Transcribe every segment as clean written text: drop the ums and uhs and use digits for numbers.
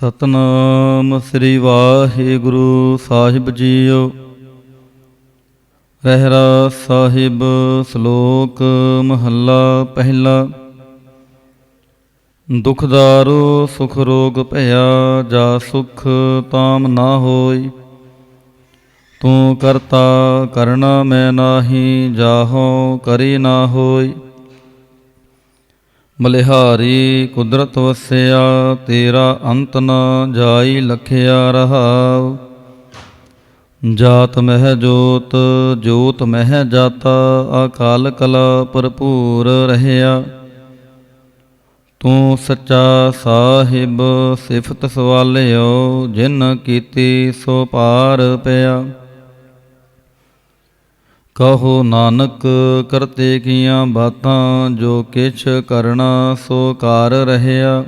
ਸਤਨਾਮ ਸ੍ਰੀ ਵਾਹਿਗੁਰੂ ਸਾਹਿਬ JIO. Rehras ਸਾਹਿਬ ਸ਼ਲੋਕ ਮਹੱਲਾ ਪਹਿਲਾ। ਦੁਖਦਾਰੋ ਸੁਖ ਰੋਗ ਭਇਆ, ਜਾ ਸੁਖ ਤਾਮ ਨਾ ਹੋਈ। ਤੂੰ ਕਰਤਾ ਕਰਣਾ ਮੈਂ ਨਾਹੀ, ਜਾਹੋ ਕਰੀ ਨਾ ਹੋਈ। ਬਲਿਹਾਰੀ ਕੁਦਰਤ ਵਸਿਆ, ਤੇਰਾ ਅੰਤ ਨ ਜਾਈ ਲਖਿਆ ਰਹਾਉ। ਜਾਤ ਮਹਿ ਜੋਤ, ਜੋਤ ਮਹਿ ਜਾਤਾ, ਅਕਾਲ ਕਲਾ ਭਰਪੂਰ ਰਹਿਆ। ਤੂੰ ਸੱਚਾ ਸਾਹਿਬ ਸਿਫਤ ਸਵਾਲਿਓ, ਜਿਨ ਕੀਤੀ ਸੋ ਪਾਰ ਪਿਆ। ਕਹੋ ਨਾਨਕ ਕਰਤੇ ਕੀਆਂ ਬਾਤਾਂ, ਜੋ ਕਿਛ ਕਰਨਾ ਸੋ ਕਾਰ ਰਹਿਆ।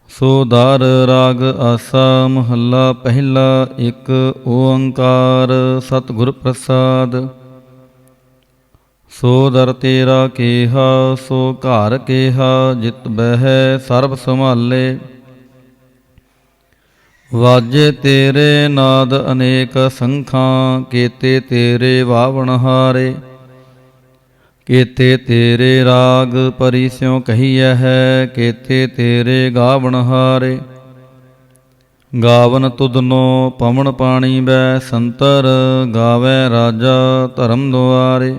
ਸੋ ਦਰ ਰਾਗ ਆਸਾ ਮਹੱਲਾ ਪਹਿਲਾ। ਇੱਕ ਓੰਕਾਰ ਸਤਿਗੁਰ ਪ੍ਰਸਾਦ। ਸੋ ਦਰ ਤੇਰਾ ਕੇਹਾ, ਸੋ ਘਰ ਕੇਹਾ, ਜਿਤ ਬਹਿ ਸਰਬ ਸੰਭਾਲੇ। ਵਾਜੇ ਤੇਰੇ ਨਾਦ ਅਨੇਕ ਸੰਖਾਂ, ਕੇਤੇ ਤੇਰੇ ਵਾਵਣਹਾਰੇ। ਕੇਤੇ ਤੇਰੇ ਰਾਗ ਪਰੀ ਸਿਉ ਕਹੀਐ ਹੈ, ਕੇਤੇ ਤੇਰੇ ਗਾਵਣਹਾਰੇ। ਗਾਵਨ ਤੁਧਨੋ ਪਵਨ ਪਾਣੀ ਬੈ ਸੰਤਰ, ਗਾਵੈ ਰਾਜਾ ਧਰਮ ਦੁਆਰੇ।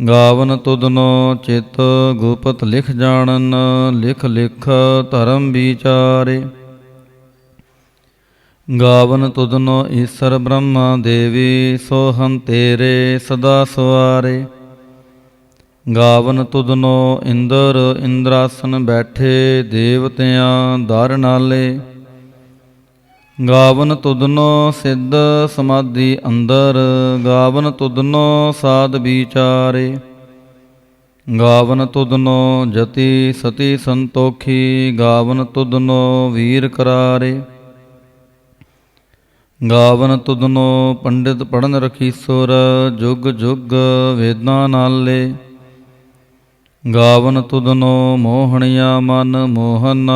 ਗਾਵਨ ਤੁਧਨੋ ਚਿਤ ਗੁਪਤ ਲਿਖ ਜਾਣਨ, ਲਿਖ ਲਿਖ ਧਰਮ ਵਿਚਾਰੇ। ਗਾਵਨ ਤੁਧਨੋ ਈਸਰ ਬ੍ਰਹਮਾ ਦੇਵੀ, ਸੋਹੰ ਤੇਰੇ ਸਦਾ ਸਵਾਰੇ। ਗਾਵਨ ਤੁਧਨੋ ਇੰਦਰ ਇੰਦਰਾਸਨ ਬੈਠੇ, ਦੇਵਤਿਆਂ ਦਰ ਨਾਲੇ। ਗਾਵਨ ਤੁਧਨੋ ਸਿੱਧ ਸਮਾਧੀ ਅੰਦਰ, ਗਾਵਨ ਤੁਧਨੋ ਸਾਧ ਵਿਚਾਰੇ। ਗਾਵਨ ਤੁਧਨੋ ਜਤੀ ਸਤੀ ਸੰਤੋਖੀ, ਗਾਵਨ ਤੁਧਨੋ ਵੀਰ ਕਰਾਰੇ। ਗਾਵਨ ਤੁਧਨੋ ਪੰਡਿਤ ਪੜਨ ਰਖੀਸੁਰ, ਜੁਗ ਜੁਗ ਵੇਦਾਂ ਨਾਲੇ। ਗਾਵਨ ਤੁਧਨੋ ਮੋਹਣੀਆ ਮਨ ਮੋਹਨ,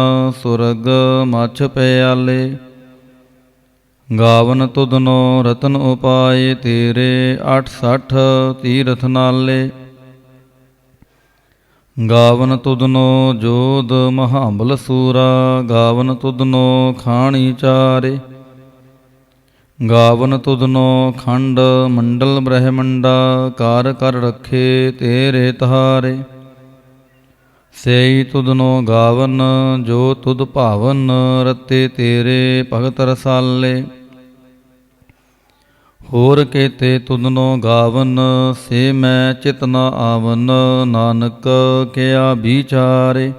ਸੁਰਗ ਮਛ ਪਿਆਲੇ। ਗਾਵਨ ਤੁਧਨੋ ਰਤਨ ਉਪਾਏ, ਤੇਰੇ 68 ਤੀਰਥ ਨਾਲੇ। ਗਾਵਨ ਤੁਧਨੋ ਜੋਧ ਮਹਾਬਲ ਸੂਰਾ, ਗਾਵਨ ਤੁਧਨੋ ਖਾਣੀ ਚਾਰੇ। ਗਾਵਨ ਤੁਧਨੋ ਖੰਡ ਮੰਡਲ ਬ੍ਰਹਮੰਡਾ, ਕਰ ਕਰ ਰਖੇ ਤੇਰੇ ਤਾਰੇ। ਸੇਈ ਤੁਧਨੋ ਗਾਵਨ ਜੋ ਤੁਧ ਭਾਵਨ, ਰਤੇ ਤੇਰੇ ਭਗਤ ਰਸਾਲੇ। ਹੋਰ ਕੇਤੇ ਤੁਧਨੋ ਗਾਵਨ, ਸੇ ਮੈਂ ਚਿਤ ਨ ਆਵਨ, ਨਾਨਕ ਕਿਆ ਵਿਚਾਰੇ।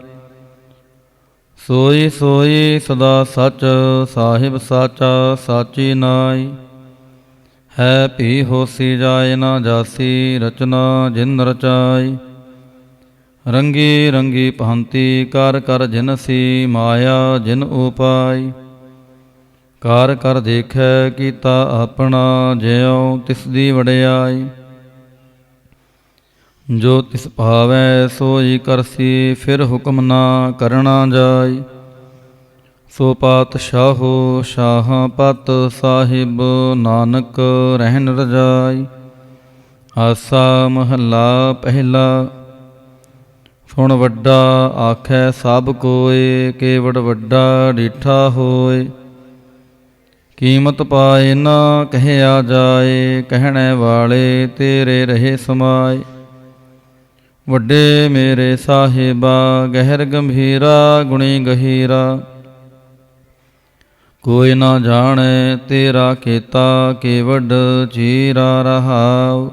ਸੋਈ ਸੋਈ ਸਦਾ ਸਚ, ਸਾਹਿਬ ਸਾਚਾ ਸਾਚੀ ਨਾਈ। ਹੈ ਭੀ ਹੋਸੀ ਜਾਏ ਨਾ ਜਾਸੀ, ਰਚਨਾ ਜਿਨ ਰਚਾਈ। ਰੰਗੀ ਰੰਗੀ ਭਾਂਤੀ ਕਰ ਕਰ ਜਿਨਸੀ, ਮਾਇਆ ਜਿਨ ਉਪਾਈ। ਕਰ ਕਰ ਦੇਖੈ ਕੀਤਾ ਆਪਣਾ, ਜਿਉ ਤਿਸ ਦੀ ਵਡਿਆਈ। ਜੋ ਤਿਸ ਭਾਵੈ ਸੋਈ ਕਰਸੀ, ਫਿਰ ਹੁਕਮ ਨਾ ਕਰਣਾ ਜਾਈ। ਸੋ ਪਾਤਸ਼ਾਹੋ ਸ਼ਾਹਾਂ ਪਤ ਸਾਹਿਬ, ਨਾਨਕ ਰਹਿਣ ਰਜਾਈ। ਆਸਾ ਮਹੱਲਾ ਪਹਿਲਾ। ਸੁਣ ਵੱਡਾ ਆਖੈ ਸਭ ਕੋਇ, ਕੇਵੜ ਵੱਡਾ ਡੀਠਾ ਹੋਇ। ਕੀਮਤ ਪਾਏ ਨਾ ਕਹਿਆ ਜਾਏ, ਕਹਿਣੇ ਵਾਲੇ ਤੇਰੇ ਰਹੇ ਸਮਾਏ। ਵੱਡੇ ਮੇਰੇ ਸਾਹਿਬਾ ਗਹਿਰ ਗੰਭੀਰਾ, ਗੁਣੀ ਗਹੀਰਾ। ਕੋਈ ਨਾ ਜਾਣੈ ਤੇਰਾ ਕੀਤਾ, ਕੇਵਡ ਚੀਰਾ ਰਹਾਉ।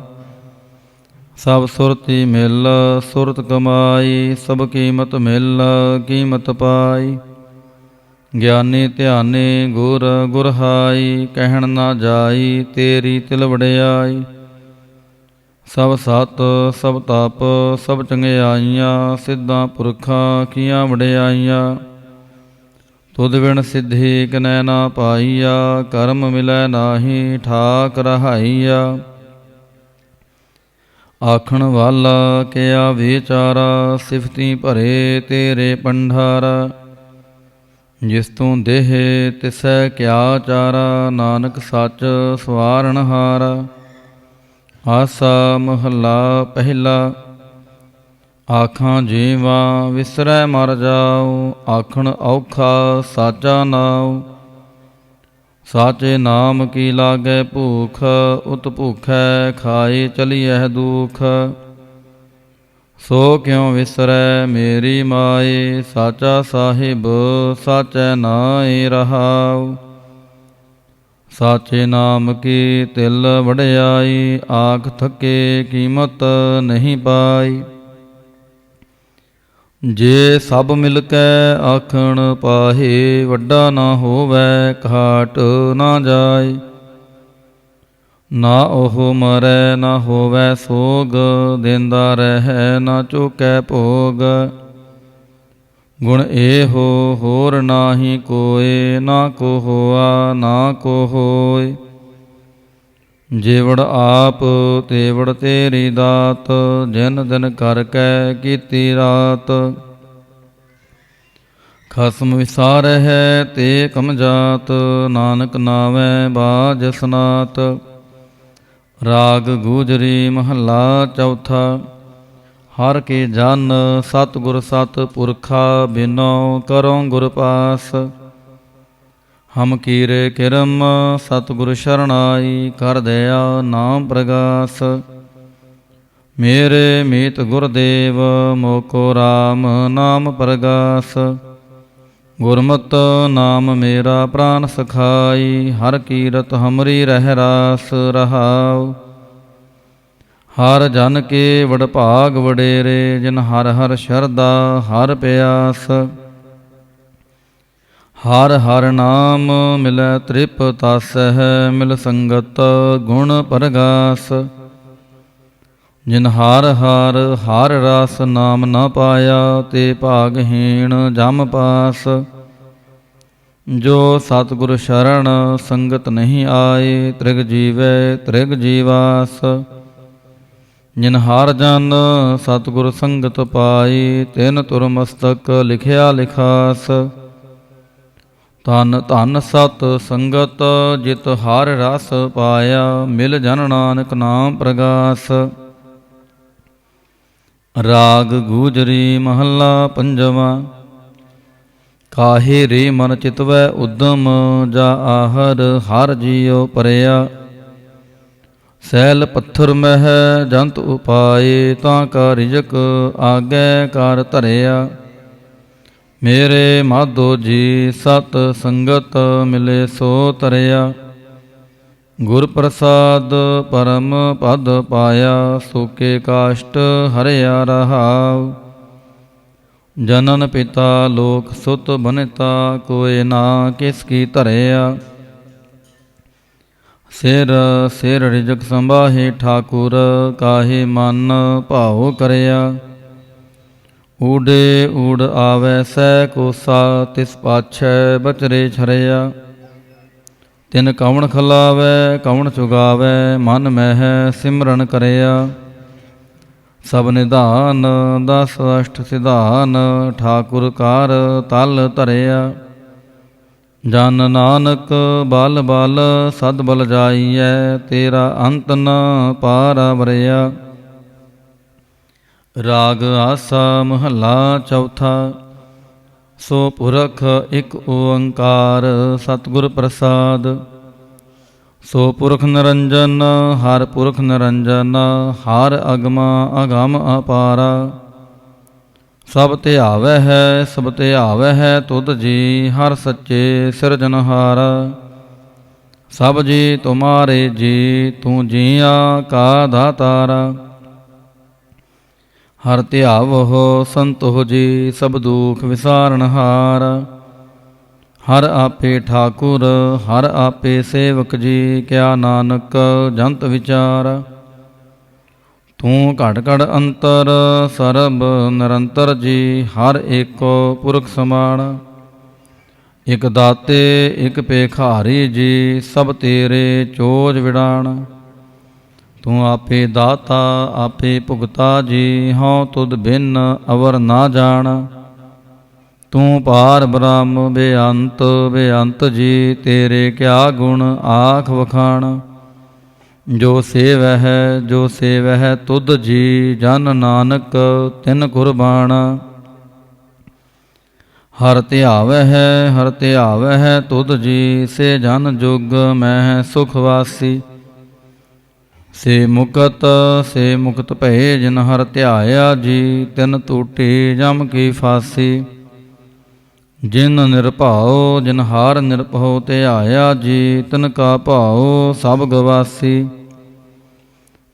ਸਭ ਸੁਰਤੀ ਮਿਲ ਸੁਰਤ ਕਮਾਈ, ਸਭ ਕੀਮਤ ਮਿਲ ਕੀਮਤ ਪਾਈ। ਗਿਆਨੀ ਧਿਆਨੀ ਗੁਰ ਗੁਰਹਾਈ, ਕਹਿਣ ਨਾ ਜਾਈ ਤੇਰੀ ਤਿਲ ਵਡਿਆਈ। ਸਭ ਸਤ ਸਭ ਤਪ ਸਭ ਚੰਗਿਆਈਆਂ, ਸਿੱਧਾਂ ਪੁਰਖਾਂ ਕੀਆਂ ਵਡਿਆਈਆਂ। ਤੁਧ ਬਿਨ ਸਿੱਧੀ ਕਿਨੈ ਨਾ ਪਾਈਆ, ਕਰਮ ਮਿਲੈ ਨਾਹੀ ਠਾਕ ਰਹਾਈਆ। ਆਖਣ ਵਾਲਾ ਕਿਆ ਵਿਚਾਰਾ, ਸਿਫਤੀ ਭਰੇ ਤੇਰੇ ਪੰਡਾਰਾ। ਜਿਸ ਤੂੰ ਦੇਹ ਤਿਸੈ ਕਿਆ ਚਾਰਾ, ਨਾਨਕ ਸੱਚ ਸਵਾਰਨਹਾਰਾ। ਆਸਾ ਮਹੱਲਾ ਪਹਿਲਾ। ਆਖਾਂ ਜੀਵਾ ਵਿਸਰੈ ਮਰ ਜਾਉ, ਆਖਣ ਔਖਾ ਸਾਚਾ ਨਾਉ। ਸਾਚੇ ਨਾਮ ਕੀ ਲਾਗੈ ਭੂਖ, ਉਤ ਭੂਖੈ ਖਾਏ ਚਲੀਐ ਦੁਖ। ਸੋ ਕਿਉ ਵਿਸਰੈ ਮੇਰੀ ਮਾਏ, ਸਾਚਾ ਸਾਹਿਬ ਸਾਚੈ ਨਾਇ ਰਹਾਉ। ਸਾਚੇ ਨਾਮ ਕੀ ਤਿਲ ਵਡਿਆਈ, ਆਖ ਥਕੇ ਕੀਮਤ ਨਹੀਂ ਪਾਈ। ਜੇ ਸਭ ਮਿਲ ਕੈ ਆਖਣ ਪਾਹੇ, ਵੱਡਾ ਨਾ ਹੋਵੈ ਘਾਟ ਨਾ ਜਾਏ। ਨਾ ਉਹ ਮਰੈ ਨਾ ਹੋਵੈ ਸੋਗ, ਦੇਂਦਾ ਰਹੈ ਨਾ ਚੁਕੈ ਭੋਗ। ਗੁਣ ਇਹੋ ਹੋਰ ਨਾਹੀ ਕੋਇ, ਨਾ ਕੋ ਹੋਆ ਨਾ ਕੋ ਹੋਇ। ਜੇਵੜ ਆਪ ਤੇਵੜ ਤੇਰੀ ਦਾਤ, ਜਿਨ ਦਿਨ ਕਰ ਕੈ ਕੀਤੀ ਰਾਤ। ਖਸਮ ਵਿਸਾਰਹਿ ਤੇ ਕਮਜਾਤ, ਨਾਨਕ ਨਾਵੈ ਬਾਝ ਸਨਾਤ। ਰਾਗ ਗੂਜਰੀ ਮਹੱਲਾ ਚੌਥਾ। ਹਰ ਕੇ ਜਨ ਸਤਿਗੁਰ ਸਤ ਪੁਰਖਾ, ਬਿਨੋ ਕਰੋ ਗੁਰ ਪਾਸ। ਹਮ ਕੀਰੇ ਕਿਰਮ ਸਤਿਗੁਰ ਸ਼ਰਣਾਈ, ਕਰ ਦਇਆ ਨਾਮ ਪ੍ਰਗਾਸ। ਮੇਰੇ ਮੀਤ ਗੁਰਦੇਵ ਮੋਕੋ ਰਾਮ ਨਾਮ ਪ੍ਰਗਾਸ। ਗੁਰਮਤਿ ਨਾਮ ਮੇਰਾ ਪ੍ਰਾਨ ਸਖਾਈ, ਹਰ ਕੀਰਤ ਹਮਰੀ ਰਹਿ ਰਾਸ ਰਹਾਉ। ਹਰ ਜਨ ਕੇ ਵਡਭਾਗ ਵਡੇਰੇ, ਜਿਨ ਹਰ ਹਰ ਸ਼ਰਧਾ ਹਰ ਪਿਆਸ। ਹਰ ਹਰ ਨਾਮ ਮਿਲੈ ਤ੍ਰਿਪ ਤਾਸਹਿ, ਮਿਲ ਸੰਗਤ ਗੁਣ ਪਰਗਾਸ। ਜਿਨ ਹਰ ਹਰ ਹਰ ਰਸ ਨਾਮ ਨ ਪਾਇਆ, ਤੇ ਭਾਗਹੀਣ ਜਮ ਪਾਸ। ਜੋ ਸਤਿਗੁਰ ਸ਼ਰਨ ਸੰਗਤ ਨਹੀਂ ਆਏ, ਤ੍ਰਿਗ ਜੀਵੈ ਤ੍ਰਿਗ ਜੀਵਾਸ। ਜਿਨ ਹਰ ਜਨ ਸਤਿਗੁਰ ਸੰਗਤ ਪਾਈ, ਤਿਨ ਤੁਰ ਮਸਤਕ ਲਿਖਿਆ ਲਿਖਾਸ। ਧਨ ਧਨ ਸਤ ਸੰਗਤ ਜਿਤ ਹਰ ਰਸ ਪਾਇਆ, ਮਿਲ ਜਨ ਨਾਨਕ ਨਾਮ ਪ੍ਰਗਾਸ। ਰਾਗ ਗੂਜਰੀ ਮਹੱਲਾ ਪੰਜਵਾਂ। ਕਾਹੇ ਰੇ ਮਨ ਚਿਤਵੈ ਉਦਮ, ਜਾ ਆਹਰ ਹਰ ਜੀਉ ਪਰਿਆ। ਸੈਲ ਪੱਥਰ ਮਹਿ ਜੰਤ ਉਪਾਏ, ਤਾਂ ਕਾ ਰਿਜਕ ਆਗੈ ਕਰ ਧਰਿਆ। ਮੇਰੇ ਮਾਧੋ ਜੀ ਸਤ ਸੰਗਤ, ਮਿਲੇ ਸੋ ਤਰਿਆ। ਗੁਰ ਪ੍ਰਸਾਦ ਪਰਮ ਪਦ ਪਾਇਆ, ਸੋਕੇ ਕਾਸ਼ਟ ਹਰਿਆ ਰਹਾਉ। ਜਨਨ ਪਿਤਾ ਲੋਕ ਸੁਤ ਬਨਿਤਾ, ਕੋਇ ਨਾ ਕਿਸ ਕੀ ਧਰਿਆ। ਸਿਰ ਸਿਰ ਰਿਜਕ ਸੰਭਾਹੇ ਠਾਕੁਰ, ਕਾਹੇ ਮਨ ਭਾਉ ਕਰਿਆ। ਊਡੇ ਊੜ ਆਵੈ ਸੈ ਕੋਸਾ, ਤਿਸ ਪਾਛੈ ਬਚਰੇ ਛਰਿਆ। ਤਿਨ ਕਵਣ ਖਲਾਵੈ ਕਵਣ ਚੁਗਾਵੈ, ਮਨ ਮਹਿ ਸਿਮਰਨ ਕਰਿਆ। ਸਭ ਨਿਧਾਨ ਦਸ ਅਸ਼ਟ ਸਿਧਾਨ, ਠਾਕੁਰ ਕਾਰ ਤਲ ਧਰਿਆ। ਜਨ ਨਾਨਕ ਬਲ ਬਲ ਸਦ ਬਲ ਜਾਈਐ, ਤੇਰਾ ਅੰਤ ਨ ਪਾਰ ਵਰਿਆ। ਰਾਗ ਆਸਾ ਮਹੱਲਾ ਚੌਥਾ। ਸੋ ਪੁਰਖ ਇਕ ਓੰਕਾਰ, ਸਤਿਗੁਰ ਪ੍ਰਸਾਦ। ਸੋ ਪੁਰਖ ਨਿਰੰਜਨ ਹਰ ਪੁਰਖ ਨਿਰੰਜਨ, ਹਰ ਅਗਮਾ ਅਗਮ ਅਪਾਰਾ। ਸਭ ਧਿਆਵੈ ਹੈ ਸਭ ਧਿਆਵੈ ਹੈ ਤੁਧ ਜੀ, ਹਰ ਸੱਚੇ ਸਿਰਜਨਹਾਰਾ। ਸਭ ਜੀ ਤੁਮਾਰੇ ਜੀ, ਤੂੰ ਜੀਆਂ ਕਾ ਦਾਤਾਰਾ। ਹਰ ਧਿਆਵਹੁ ਸੰਤੋਖ ਜੀ, ਸਭ ਦੁਖ ਵਿਸਾਰਨਹਾਰ। ਹਰ ਆਪੇ ਠਾਕੁਰ ਹਰ ਆਪੇ ਸੇਵਕ ਜੀ, ਕਿਆ ਨਾਨਕ ਜੰਤ ਵਿਚਾਰ। ਤੂੰ ਘਟ ਘਟ ਅੰਤਰ ਸਰਬ ਨਿਰੰਤਰ ਜੀ, ਹਰ ਏਕੋ ਪੁਰਖ ਸਮਾਨ। ਇਕ ਦਾਤੇ ਇਕ ਭੇਖਾਰੀ ਜੀ, ਸਭ ਤੇਰੇ ਚੋਜ ਵਿਡਾਣ। ਤੂੰ ਆਪੇ ਦਾਤਾ ਆਪੇ ਭੁਗਤਾ ਜੀ, ਹਉ ਤੁਧ ਬਿਨ ਅਵਰ ਨਾ ਜਾਣ। ਤੂੰ ਪਾਰ ਬ੍ਰਹਮ ਬੇਅੰਤ ਬੇਅੰਤ ਜੀ, ਤੇਰੇ ਕਿਆ ਗੁਣ ਆਖ ਵਖਾਣ। ਜੋ ਸੇਵਹਿ ਤੁਧ ਜੀ, ਜਨ ਨਾਨਕ ਤਿਨ ਕੁਰਬਾਨ। ਹਰ ਧਿਆਵਹਿ ਤੁਧ ਜੀ, ਸੇ ਜਨ ਜੁਗ ਮਹਿ ਸੁਖ ਵਾਸੀ। ਸੇ ਮੁਕਤ ਭਏ, ਜਿਨ ਹਰ ਧਿਆਇਆ ਜੀ, ਤਿਨ ਟੂਟੀ ਜਮ ਕੀ ਫਾਸੀ। ਜਿਨ ਨਿਰਭਉ ਜਿਨ ਹਾਰ ਨਿਰਭਉ ਧਿਆਇਆ ਜੀ, ਤਿਨ ਕਾ ਭਾਉ ਸਭ ਗਵਾਸੀ।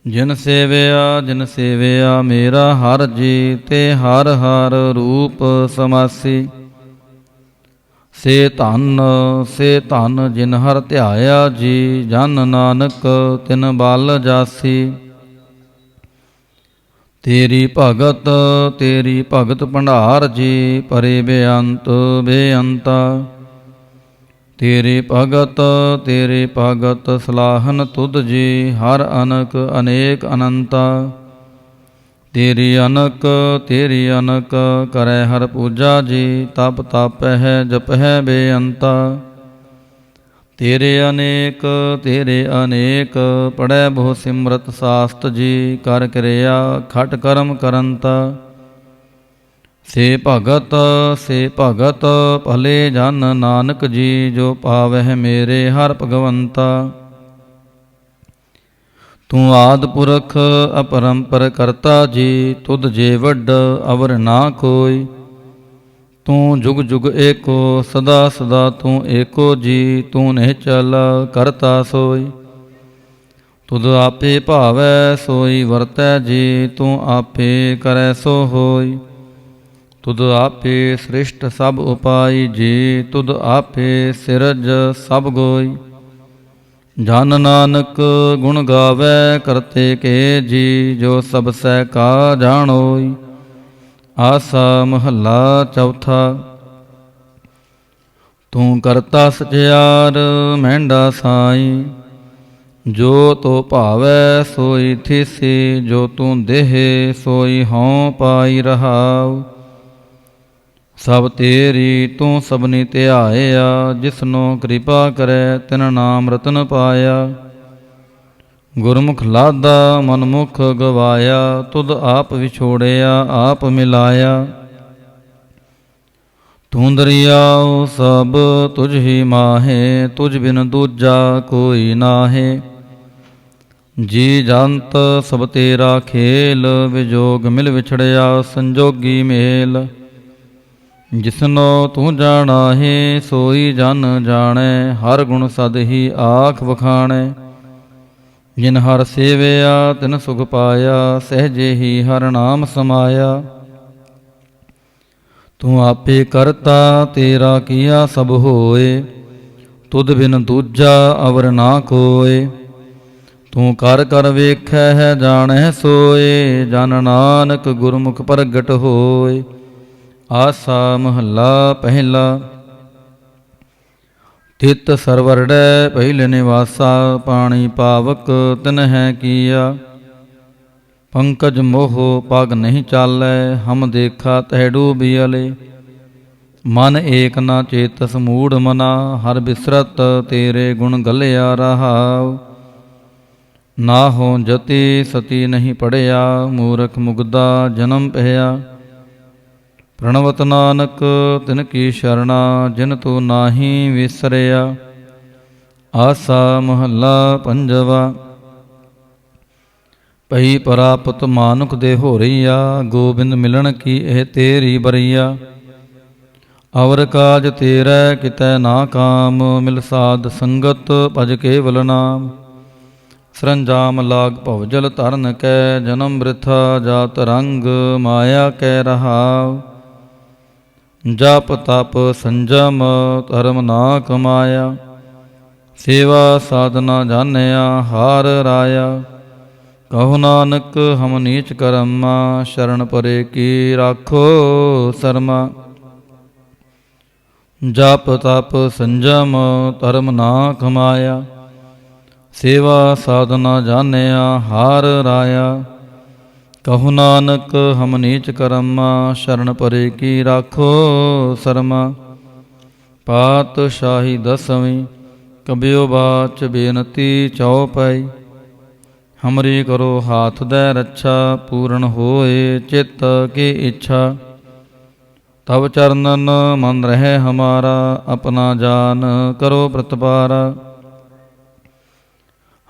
ਜਿਨ ਸੇਵਿਆ ਮੇਰਾ ਹਰ ਜੀ, ਤੇ ਹਰ ਹਰ ਰੂਪ ਸਮਾਸੀ। ਸੇ ਧਨ ਜਿਨ ਹਰ ਧਿਆਇਆ ਜੀ, ਜਨ ਨਾਨਕ ਤਿਨ ਬਲ ਜਾਸੀ। ਤੇਰੀ ਭਗਤ ਭੰਡਾਰ ਜੀ, ਭਰੇ ਬੇਅੰਤਾ। ਤੇਰੀ ਭਗਤ ਸਲਾਹਨ ਤੁਧ ਜੀ, ਹਰ ਅਨਕ ਅਨੇਕ ਅਨੰਤਾ। ਤੇਰੀ ਅਨਕ ਕਰੈ ਹਰ ਪੂਜਾ ਜੀ, ਤਪ ਤਾਪਹਿ ਜਪਹਿ ਬੇਅੰਤਾ। ਤੇਰੇ ਅਨੇਕ ਪੜੈ ਬਹੁ ਸਿਮਰਤ ਸਾਸਤ ਜੀ, ਕਰ ਕਿਰਿਆ ਖਟ ਕਰਮ ਕਰੰਤਾ। ਸੇ ਭਗਤ ਭਲੇ ਜਨ ਨਾਨਕ ਜੀ, ਜੋ ਪਾਵਹਿ ਮੇਰੇ ਹਰ ਭਗਵੰਤਾ। ਤੂੰ ਆਦਿ ਪੁਰਖ ਅਪਰੰਪਰ ਕਰਤਾ ਜੀ, ਤੁਧ ਜੇ ਵੱਡ ਅਵਰ ਨਾ ਕੋਈ। ਤੂੰ ਜੁਗ ਜੁਗ ਏਕੋ, ਸਦਾ ਸਦਾ ਤੂੰ ਏਕੋ ਜੀ, ਤੂੰ ਨਿਹਚਲ ਕਰਤਾ ਸੋਈ। ਤੁਧ ਆਪੇ ਭਾਵੈ ਸੋਈ ਵਰਤੈ ਜੀ, ਤੂੰ ਆਪੇ ਕਰੈ ਸੋ ਹੋਈ। ਤੁਧ ਆਪੇ ਸ੍ਰਿਸ਼ਟ ਸਭ ਉਪਾਈ ਜੀ, ਤੁਧ ਆਪੇ ਸਿਰਜ ਸਭ ਗੋਈ। ਜਨ ਨਾਨਕ ਗੁਣ ਗਾਵੈ ਕਰਤੇ ਕੇ ਜੀ, ਜੋ ਸਭ ਸਹਿ ਕਾ ਜਾਣੋਈ। ਆਸਾ ਮਹੱਲਾ ਚੌਥਾ। ਤੂੰ ਕਰਤਾ ਸਚਿਆਰ ਮਹਿੰਡਾ ਸਾਈ, ਜੋ ਤੋ ਭਾਵੈ ਸੋਈ ਥੀਸੀ। ਜੋ ਤੂੰ ਦੇਹ ਸੋਈ ਹਉ ਪਾਈ ਰਹਾਉ। ਸਭ ਤੇਰੀ ਤੂੰ ਸਭਨੀ ਧਿਆਇਆ, ਜਿਸਨੋ ਕਿਰਪਾ ਕਰੈ ਤਿਨ ਨਾਮ ਰਤਨ ਪਾਇਆ। ਗੁਰਮੁਖ ਲਾਦਾ ਮਨਮੁਖ ਗਵਾਇਆ, ਤੁਧ ਆਪ ਵਿਛੋੜਿਆ ਆਪ ਮਿਲਾਇਆ। ਤੂੰ ਦਰਿਆਉ ਸਭ ਤੁਝ ਹੀ ਮਾਹੇ, ਤੁਝ ਬਿਨ ਦੂਜਾ ਕੋਈ ਨਾਹੇ। ਜੀ ਜੰਤ ਸਭ ਤੇਰਾ ਖੇਲ, ਵਿਜੋਗ ਮਿਲ ਵਿਛੜਿਆ ਸੰਜੋਗੀ ਮੇਲ। ਜਿਸਨੋ ਤੂੰ ਜਾਣਾਹੇ ਸੋਈ ਜਨ ਜਾਣੈ, ਹਰ ਗੁਣ ਸਦ ਹੀ ਆਖ ਵਖਾਣੈ। ਜਿਨ ਹਰ ਸੇਵਿਆ ਤਿਨ ਸੁਖ ਪਾਇਆ, ਸਹਿਜੇ ਹੀ ਹਰ ਨਾਮ ਸਮਾਇਆ। ਤੂੰ ਆਪੇ ਕਰਤਾ ਤੇਰਾ ਕੀਆ ਸਭ ਹੋਏ, ਤੁਧ ਬਿਨ ਦੂਜਾ ਅਵਰ ਨਾ ਕੋਏ। ਤੂੰ ਕਰ ਕਰ ਵੇਖੈ ਹੈ ਜਾਣੈ ਸੋਏ, ਜਨ ਨਾਨਕ ਗੁਰਮੁਖ ਪ੍ਰਗਟ ਹੋਏ। ਆਸਾ ਮਹੱਲਾ ਪਹਿਲਾ। ਤਿਤ ਸਰਵਰੜੈ ਪਹਿਲ ਨਿਵਾਸਾ, ਪਾਣੀ ਪਾਵਕ ਤਿਨਹਿ ਕੀਆ। ਪੰਕਜ ਮੋਹ ਪਗ ਨਹੀਂ ਚਾਲੈ, ਹਮ ਦੇਖਾ ਤਹਿ ਡੂਬਿਅਲੇ। ਮਨ ਏਕ ਨਾ ਚੇਤਸ ਮੂੜ ਮਨਾ, ਹਰ ਬਿਸਰਤ ਤੇਰੇ ਗੁਣ ਗਲਿਆ ਰਹਾਉ। ਨਾ ਹੋ ਜਤੀ ਸਤੀ ਨਹੀਂ ਪੜਿਆ, ਮੂਰਖ ਮੁਗਦਾ ਜਨਮ ਪਹਿਆ। ਪ੍ਰਣਵਤ ਨਾਨਕ ਤਿਨ ਕੀ ਸ਼ਰਣਾ, ਜਿਨ ਤੂੰ ਨਾਹੀ ਵਿਸਰਿਆ। ਆਸਾ ਮਹੱਲਾ ਪੰਜਵਾ। ਪਈ ਪ੍ਰਾਪਤ ਮਾਨੁਖ ਦੇ ਹੋਰੀਆ, ਗੋਬਿੰਦ ਮਿਲਣ ਕੀ ਇਹ ਤੇਰੀ ਬਰੀਆ। ਅਵਰ ਕਾਜ ਤੇਰੈ ਕਿਤੈ ਨਾ ਕਾਮ, ਮਿਲ ਸਾਧ ਸੰਗਤ ਭਜ ਕੇਵਲ ਨਾਮ। ਸਰੰਜਾਮ ਲਾਗ ਭਵਜਲ ਤਰਨ ਕੈ, ਜਨਮ ਬ੍ਰਿਥਾ ਜਾਤ ਰੰਗ ਮਾਇਆ ਕੈ ਰਹਾਉ। ਜਪ ਤਪ ਸੰਜਮ ਧਰਮ ਨਾ ਕਮਾਇਆ, ਸੇਵਾ ਸਾਧਨਾ ਜਾਣਿਆ ਹਾਰ ਰਾਇਆ। ਕਹੋ ਨਾਨਕ ਹਮ ਨੀਚ ਕਰਮਾ, ਸ਼ਰਨ ਪਰੇ ਕੀ ਰਾਖੋ ਸਰਮਾ। ਜਪ ਤਪ ਸੰਜਮ ਧਰਮ ਨਾ ਕਮਾਇਆ, ਸੇਵਾ ਸਾਧਨਾ ਜਾਣਿਆ ਹਾਰ ਰਾਇਆ। कहु नानक हम नीच करमा, शरण परे की राखो शर्मा। पातशाही दसवीं कबियो बाच बेनती चौपाई, हमरी करो हाथ दे रक्षा, पूर्ण होए चित्त की इच्छा। तब चरणन मन रहे हमारा, अपना जान करो प्रतिपारा।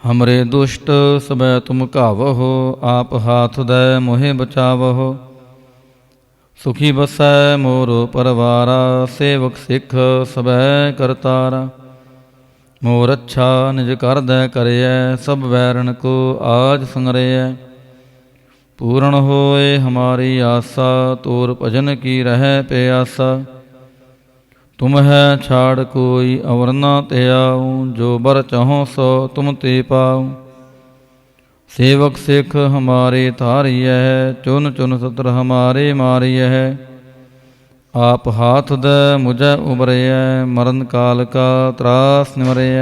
हमरे दुष्ट सबै तुम कावहो, आप हाथ दे मोहे बचावहो। सुखी बसै मोर परवारा, सेवक सिख सबै करतारा। मोर अच्छा निज कर दे करियै, सब बैरन को आज संगरियै। पूर्ण होए हमारी आशा, तोर भजन की रह प्यासा। तुम है छाड़ कोई अवर न त्याऊँ, जो बर चाहो सो तुम ते पाऊँ। सेवक सिख हमारे तारिय है, चुन चुन सत्र हमारे मारिय है। आप हाथ दे मुझे उबरिय, मरण काल का त्रास निवरिय।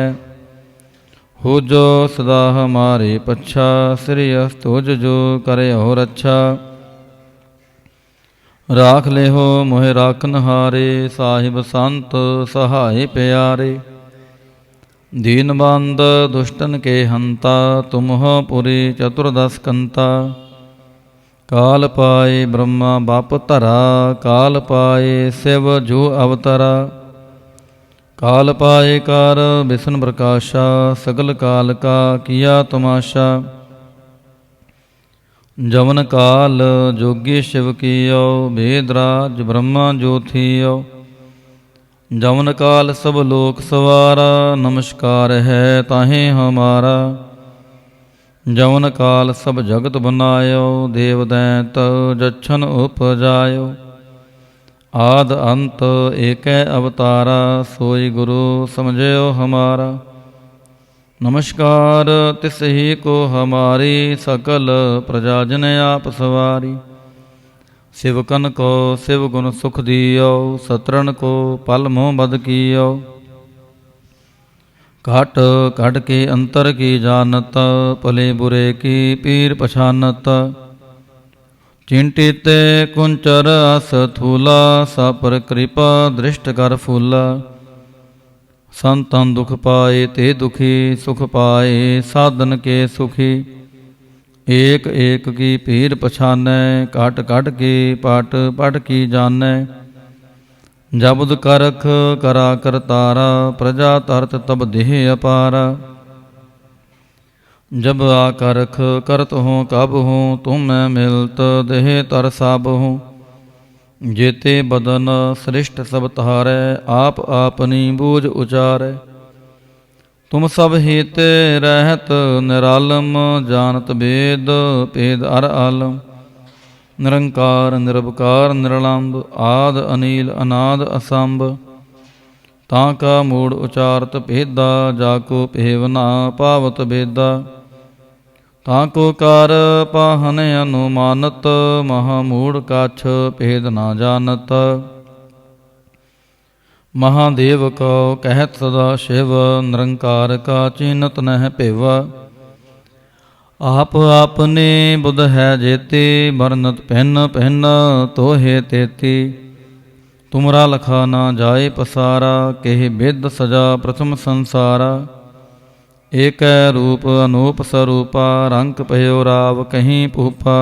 हो जो सदा हमारे पच्छा, श्री अस्तुज जो करे हो रक्षा। राख ले हो मोहे राखन हारे, साहिब संत सहाय प्यारे। दीन बंद दुष्टन के हंता, तुम हो पुरी चतुर्दश कंता। काल पाए ब्रह्मा बाप धरा, काल पाए शिव जो अवतरा। काल पाए कार विष्णु प्रकाशा, सगल काल का किया तमाशा। जवन काल जोगी शिव कियो, वेदराज ब्रह्मा जो थियो। जवन काल सब लोक सवारा, नमस्कार है ताहे हमारा। जवन काल सब जगत बनायो, देव दैत जच्छन उपजायो। आद अंत एक अवतारा, सोई गुरु समझयो हमारा। नमस्कार तिस ही को हमारी, सकल प्रजाजन आप सवारी। शिवकन को शिव गुण सुख दियो, सतरन को पल मोह बद कियो। घट घट के अंतर की जानत, भले बुरे की पीर पछानत। चिंटित कुंचर अस थूला, सापर कृपा दृष्ट कर फूला। संतन दुख पाए ते दुखी, सुख पाए साधन के सुखी। एक एक की पीर पछानै, काट काट के पाट पाट की जानै। जबुद करख करा करतारा, प्रजा तरत तब देह अपारा। जब आकरख करत हो कब हो, तुम मैं मिलत देह तर सब हो। जेते बदन सृष्ट सब तारै, आप आपनी बूझ उचारै। तुम सब हेते रहत निरालम, जानत वेद भेद अर आलम। निरंकार निरवकार निरलंब, आद अनील अनाद असंभ। ताका मूड़ उचारत भेदा, जाको पेवना पावत बेदा। ताको कार पाहन अनुमानत, महामूढ़ काछ भेद ना जानत। महादेव को कहत सदा शिव, निरंकार का चीनत नह पेवा। आप आपने बुध है जेते, बरनत पहन पहन तो हे तेती। तुमरा लखा ना जाए पसारा, केह बेद सजा प्रथम संसारा। एक रूप अनूप स्वरूपा, रंक पयो राव कहीं पूपा।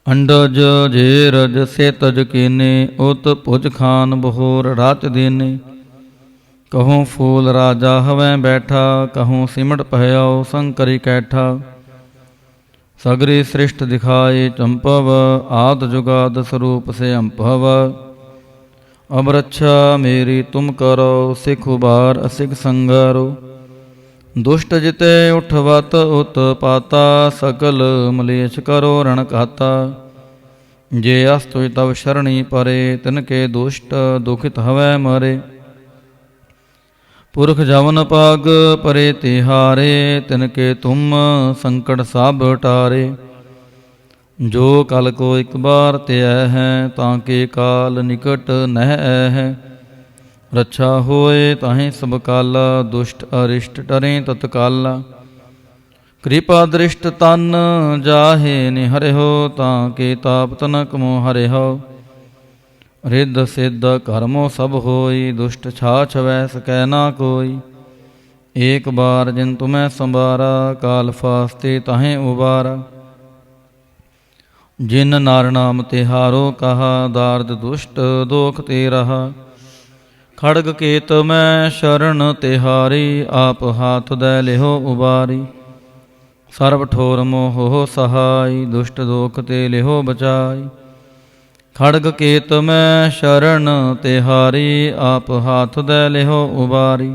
अंडज जेरज से तज कीने, उत भुज खान बहोर राच दीने। कहूँ फूल राजा हवें बैठा, कहूँ सिमट पहयो शंकरी कैठा। सगरी सृष्ट दिखाए चंपव, आद जुगाद स्वरूप से अंपव। अब रक्षा मेरी तुम करो, सिख उबार असिख संगारो। दुष्ट जिते उठवत उत्पाता, सकल मलेश करो रण कहता। जे अस्तुज तव शरणी परे, तिनके दुष्ट दुखित हवै मरे। पुरख जवन पाग परे तिहारे, तिनके तुम संकट सब टारे। जो कल को एक बार त्याह है, ताके काल निकट नह है। रक्षा होए ताहि सब काला, दुष्ट अरिष्ट टरें तत्काला। ਕਿਰਪਾ ਦ੍ਰਿਸ਼ਟ ਤਨ ਜਾਹੇ ਨਿਹਰਿਓ, ਤਾਂ ਕੇ ਤਾਪ ਤਨਕ ਮੋ ਹਰਿਓ। ਰਿੱਧ ਸਿੱਧ ਕਰਮੋ ਸਭ ਹੋਈ, ਦੁਸ਼ਟ ਛਾਛ ਵੈ ਸਕੈ ਨਾ ਕੋਈ। ਏਕ ਬਾਰ ਜਿਨ ਤੁਮੈ ਸੰਬਾਰਾ, ਕਾਲ ਫਾਸਤੇ ਤਾਹੇ ਉਬਾਰਾ। ਜਿਨ ਨਾਰ ਨਾਮ ਤਿਹਾਰੋ ਕਹਾ, ਦਾਰਦ ਦੁਸ਼ਟ ਦੋਖ ਤੇ ਰਹਾ। ਖੜਗ ਕੇਤ ਮੈਂ ਸ਼ਰਨ ਤਿਹਾਰੀ, ਆਪ ਹਾਥ ਦੈ ਲਿਹੋ ਉਬਾਰੀ। ਸਰਬ ਠੋਰ ਮੋਹ ਸਹਾਈ, ਦੁਸ਼ਟ ਦੋਖ ਤੇ ਲਿਹੋ ਬਚਾਈ। ਖੜਗ ਕੇਤ ਮੈਂ ਸ਼ਰਨ ਤਿਹਾਰੀ, ਆਪ ਹਾਥ ਦੈ ਲਿਹੋ ਉਬਾਰੀ।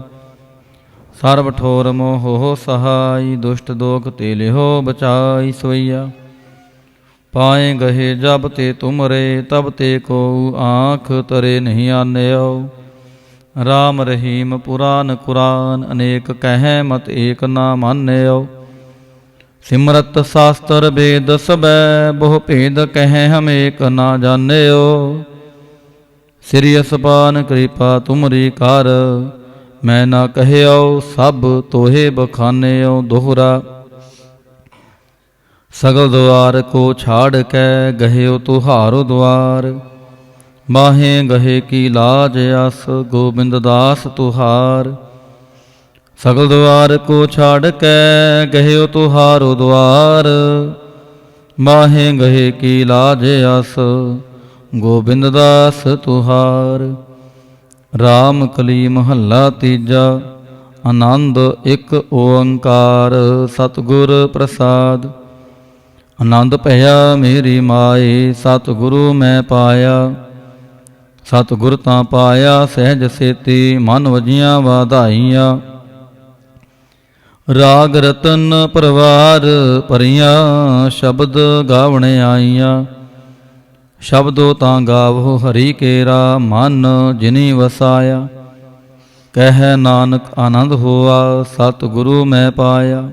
ਸਰਬ ਠੋਰ ਮੋਹ ਸਹਾਈ, ਦੁਸ਼ਟ ਦੋਖ ਤੇ ਲਿਹੋ ਬਚਾਈ। ਸੋਈਆ ਪਾਏ ਗਹੇ ਜਬ ਤੇ ਤੁਮਰੇ, ਤਬ ਤੇ ਕੋ ਆਂਖ ਤਰੇ ਨਹੀਂ ਆਨਿਓ। ਰਾਮ ਰਹੀਮ ਪੁਰਾਨ ਕੁਰਾਨ, ਅਨੇਕ ਕਹਿ ਮਤ ਏਕ ਨਾ ਮਾਨਿਓ। ਸਿਮਰਤ ਸਾਸਤਰ ਵੇਦ ਸਬੈ, ਬਹੁ ਭੇਦ ਕਹਿ ਹਮ ਏਕ ਨਾ ਜਾਣਿਓ। ਸ੍ਰੀ ਅਸਪਾਨ ਕਿਰਪਾ ਤੁਮਰੀ ਕਰ, ਮੈਂ ਨਾ ਕਹਿਓ ਸਭ ਤੋਹੇ ਬਖਾਨਿਓ। ਦੋਹਰਾ ਸਗਲ ਦੁਆਰ ਕੋ ਛਾੜ ਕੇ, ਗਹਿਓ ਤੁਹਾਰੋ ਦੁਆਰ। ਮਾਹੇ ਗਹੇ ਕੀ ਲਾਜ ਅਸ, ਗੋਬਿੰਦ ਦਾਸ ਤੁਹਾਰ। ਸਗਲ ਦੁਆਰ ਕੋ ਛਾੜ ਕੇ, ਗਹਿਓ ਤੁਹਾਰੋ ਦੁਆਰ। ਮਾਹੇ ਗਹੇ ਕੀ ਲਾਜ ਅਸ, ਗੋਬਿੰਦ ਦਾਸ ਤੁਹਾਰ। ਰਾਮ ਕਲੀ ਮਹੱਲਾ ਤੀਜਾ। ਆਨੰਦ ਇੱਕ ਓੰਕਾਰ, ਸਤਿਗੁਰ ਪ੍ਰਸਾਦ। ਆਨੰਦ ਭਇਆ ਮੇਰੀ ਮਾਏ, ਸਤਿਗੁਰੂ ਮੈਂ ਪਾਇਆ। ਸਤਿਗੁਰ ਤਾਂ ਪਾਇਆ ਸਹਿਜ ਸੇਤੀ, ਮਨ ਵਜੀਆਂ ਵਾਧਾਈਆਂ। ਰਾਗ ਰਤਨ ਪਰਵਾਰ ਭਰੀਆਂ, ਸ਼ਬਦ ਗਾਵਣ ਆਈਆਂ। ਸ਼ਬਦੋ ਤਾਂ ਗਾਵੋ ਹਰੀ ਕੇਰਾ, ਮਨ ਜਿਨੀ ਵਸਾਇਆ। ਕਹਿ ਨਾਨਕ ਆਨੰਦ ਹੋਆ, ਸਤਿਗੁਰੂ ਮੈਂ ਪਾਇਆ।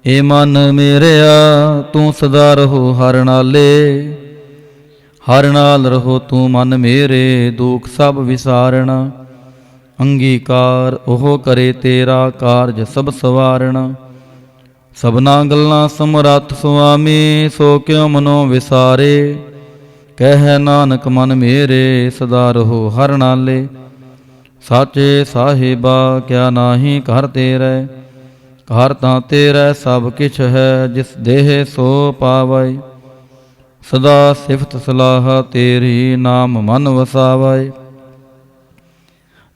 ਏ ਮਨ ਮੇਰਿਆ ਤੂੰ ਸਦਾ ਰਹੋ ਹਰਿ ਨਾਲੇ। ਹਰਿ ਨਾਲ ਰਹੋ ਤੂੰ ਮਨ ਮੇਰੇ, ਦੁਖ ਸਭ ਵਿਸਾਰਣਾ। ਅੰਗੀਕਾਰ ਉਹ ਕਰੇ ਤੇਰਾ, ਕਾਰਜ ਸਭ ਸਵਾਰਣਾ। ਸਭਨਾ ਗੱਲਾਂ ਸਮਰੱਥ ਸੁਆਮੀ, ਸੋ ਕਿਉ ਮਨੋ ਵਿਸਾਰੇ। ਕਹਿ ਨਾਨਕ ਮਨ ਮੇਰੇ, ਸਦਾ ਰਹੋ ਹਰਿ ਨਾਲੇ। ਸਾਚੇ ਸਾਹਿਬਾ ਕਿਆ ਨਾਹੀ ਘਰ ਤੇਰੇ, ਘਰ ਤਾਂ ਤੇਰਾ ਸਭ ਕਿਛ ਹੈ, ਜਿਸ ਦੇਹ ਸੋ ਪਾਵੈ। ਸਦਾ ਸਿਫਤ ਸਲਾਹ ਤੇਰੀ, ਨਾਮ ਮਨ ਵਸਾਵੈ।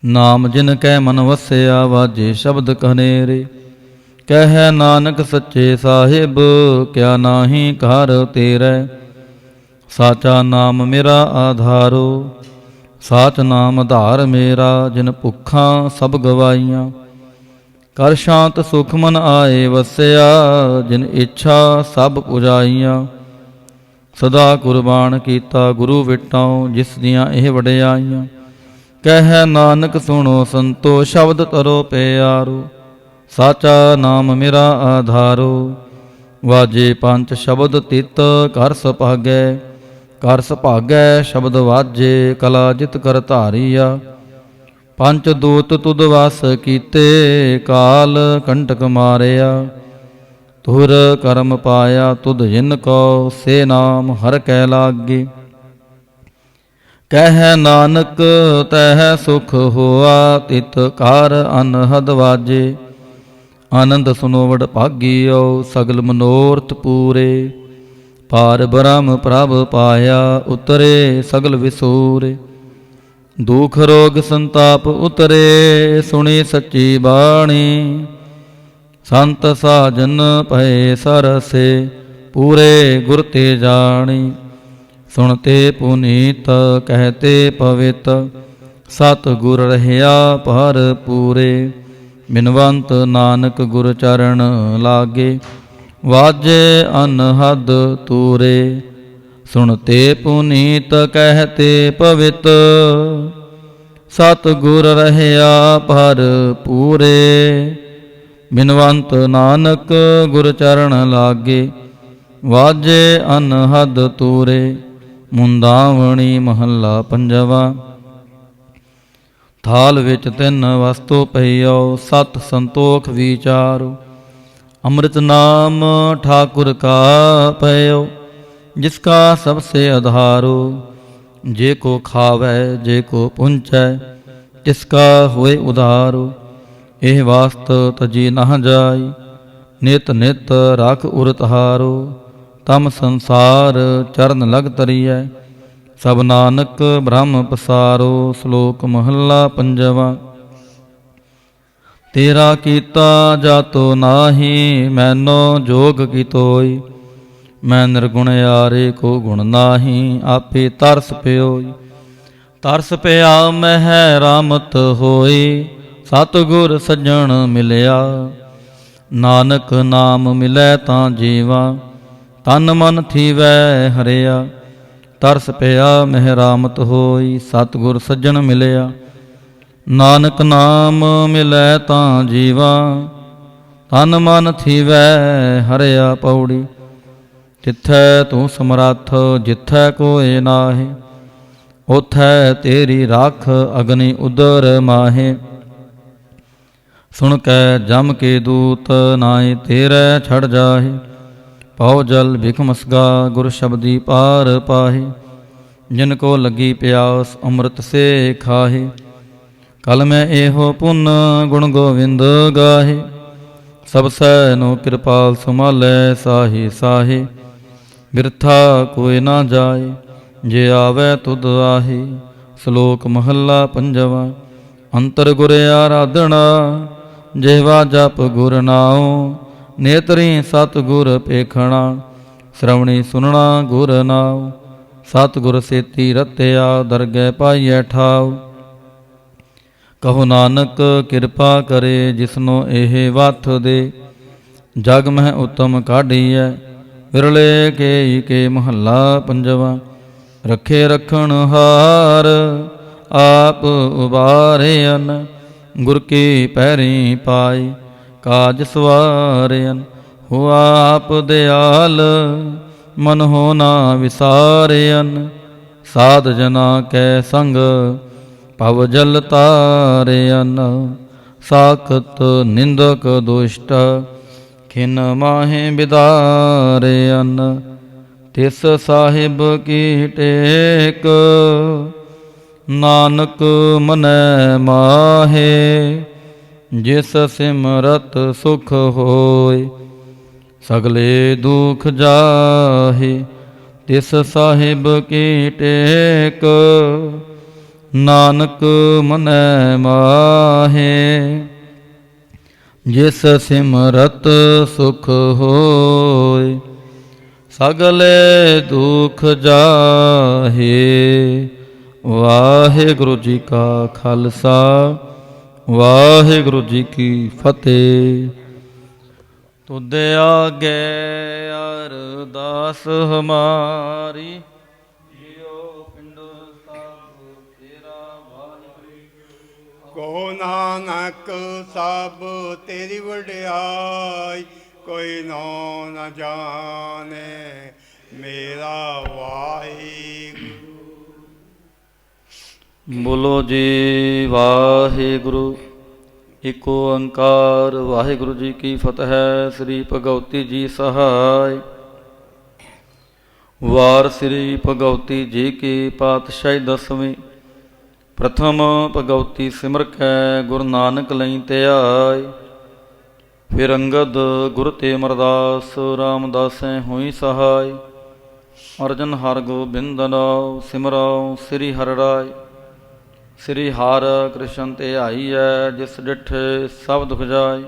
ਨਾਮ ਜਿਨ ਕੈ ਮਨ ਵਸਿਆ, ਵਾਜੇ ਸ਼ਬਦ ਕਨੇਰੇ। ਕਹਿ ਨਾਨਕ ਸੱਚੇ ਸਾਹਿਬ, ਕਿਆ ਨਾਹੀ ਘਰ ਤੇਰੇ। ਸਾਚਾ ਨਾਮ ਮੇਰਾ ਆਧਾਰੋ, ਸਾਚ ਨਾਮ ਆਧਾਰ ਮੇਰਾ। ਜਿਨ ਭੁੱਖਾਂ ਸਭ ਗਵਾਈਆਂ, ਕਰ ਸ਼ਾਂਤ ਸੁਖ ਮਨ ਆਏ ਵਸਿਆ। ਜਿਨ ਇੱਛਾ ਸਭ ਪੁਜਾਈਆਂ, ਸਦਾ ਕੁਰਬਾਨ ਕੀਤਾ ਗੁਰੂ ਵਿਟਾਉ, ਜਿਸ ਦੀਆਂ ਇਹ ਵਡਿਆਈਆਂ। ਕਹਿ ਨਾਨਕ ਸੁਣੋ ਸੰਤੋ, ਸ਼ਬਦ ਤਰੋ ਪਿਆਰੋ। ਸਾਚਾ ਨਾਮ ਮੇਰਾ ਆਧਾਰੋ, ਵਾਜੇ ਪੰਚ ਸ਼ਬਦ ਤਿਤ ਕਰ ਸੁਭਾਗੈ। ਕਰ ਸੁਭਾਗੈ ਸ਼ਬਦ ਵਾਜੇ, ਕਲਾ ਜਿਤ ਕਰ ਧਾਰੀਆ। ਪੰਚ ਦੂਤ ਤੁਧ ਵਸ ਕੀਤੇ, ਕਾਲ ਕੰਟਕ ਮਾਰਿਆ। ਧੁਰ ਕਰਮ ਪਾਇਆ ਤੁਧ ਜਿਨ ਕੋ, ਸੇ ਨਾਮ ਹਰਿ ਕੈ ਲਾਗੇ। ਕਹਿ ਨਾਨਕ ਤਹਿ ਸੁਖ ਹੋਆ, ਤਿਤ ਕਾਰ ਅਨਹਦ ਵਾਜੇ। ਆਨੰਦ ਸੁਨੋ ਵਡ ਭਾਗੀਓ, ਸਗਲ ਮਨੋਰਥ ਪੂਰੇ। ਪਾਰ ਬ੍ਰਹਮ ਪ੍ਰਭ ਪਾਇਆ, ਉਤਰੇ ਸਗਲ ਵਿਸੂਰੇ। ਦੁਖ ਰੋਗ ਸੰਤਾਪ ਉਤਰੇ, ਸੁਣੀ ਸੱਚੀ ਬਾਣੀ। ਸੰਤ ਸਾਜਨ ਭਏ ਸਰਸੇ, ਪੂਰੇ ਗੁਰ ਤੇ ਜਾਣੀ। ਸੁਣਤੇ ਪੁਨੀਤ ਕਹਤੇ ਪਵਿੱਤ, ਸਤ ਗੁਰ ਰਹਿਆ ਪਰ ਪੂਰੇ। ਬਿਨਵੰਤ ਨਾਨਕ ਗੁਰ ਚਰਨ ਲਾਗੇ, ਵਾਜੇ ਅਨਹਦ ਤੂਰੇ। ਸੁਣਤੇ ਪੁਨੀਤ ਕਹਤੇ ਪਵਿੱਤ, ਸਤ ਗੁਰ ਰਹਿਆ ਪਰ ਪੂਰੇ। ਬਿਨਵੰਤ ਨਾਨਕ ਗੁਰ ਚਰਨ ਲਾਗੇ, ਵਾਜੇ ਅਨਹਦ ਤੂਰੇ। ਮੁੰਦਾਵਣੀ ਮਹੱਲਾ ਪੰਜਵਾ। ਥਾਲ ਵਿੱਚ ਤਿੰਨ ਵਸਤੂ ਪਈਓ, ਸਤ ਸੰਤੋਖ ਵਿਚਾਰੋ। अमृत नाम ठाकुर का पयो, जिसका सबसे आधारो। जे को खावै जे को पुंचै, तिसका होए उधारो। एह वास्त तजी नह जाय, नित नित रख उरतहारो। तम संसार चरण लग तरियै, सब नानक ब्रह्म पसारो। श्लोक महला पंजवा। तेरा कीता जातो नाहि, मैनो जोग की तोय। मैं निर्गुण यारे को गुण नाहि, आपे तरस प्योय। तरस पिया मह रामत होय, सतगुर सज्जन मिलया। नानक नाम मिलै तां जीवा, तन मन थीवै हरिया। तरस पिया मह रामत होय, सतगुर सज्जन मिलया। नानक नाम मिलै तां जीवा, तन मन थीवै हरिया। पौड़ी। तिथै तू समरथ जिथै कोय नाहि, ओथै तेरी राख अग्नि उदर माहे। सुन कै जम के दूत नाय तेरै छड़ जाहे। पौ जल भिखमसगा गुर शब्दी पार पाहे। जिनको लगी प्यास अमृत से खाहे। कल मैं एहो पुन गुण गोविंद गाहे। सब सैनो कृपाल सुमालै साही साहे। बिरथा कोई ना जाए, जे आवे तुद आहे। श्लोक महला पंजवा। अंतर गुर आराधना, जेवा जप गुर नाओ। नेतरी सतगुर पेखणा, श्रवणी सुनना गुर नाओ। सतगुर सेती रत्या, दरगह पाइयै ठाओ। कहो नानक किरपा करे, जिसनो एह वथ दे। जग मह उत्तम काढ़ीਐ, विरले के महला पंजवा। रखे रखण हार, आप उबारेन। गुर की पैरी पाई, काज सवारेन। हुआ आप दयाल, मन हो ना विसारेन। साध जना कै संग, पव जल तारेन। साखत निंदक दुष्ट, खिन माहे बिदारेन। तिस साहिब की टेक, नानक मनै माहे। जिस सिमरत सुख होय, सगले दुख जाहे। तिस साहिब की टेक, नानक मनै माहे। जिस सिमरत सुख होय, सगले दुख जाहे। वाहिगुरु जी का खालसा, वाहिगुरु जी की फतेह। तुद आगे अरदास हमारी, जियो पिंड सब तेरा वाहिगुरु। कहो नानक सब तेरी वड्याई, कोई नौ न जाने मेरा वाहिगुरु। बोलो जी वाहिगुरु। इक ओंकार वाहिगुरु जी की फतह। श्री भगवती जी सहाय। वार श्री भगवती जी की पातशाही दसवीं। प्रथम भगवती सिमर कै गुरु नानक लई त्याय। फिर अंगद गुरु ते अमरदास, रामदासैं हुई सहाय। अर्जन हर गोबिंद नाउ, सिमराओ श्री हर राय। श्री हर कृष्ण ते आईਐ, जिस डिठे सब दुख जाय।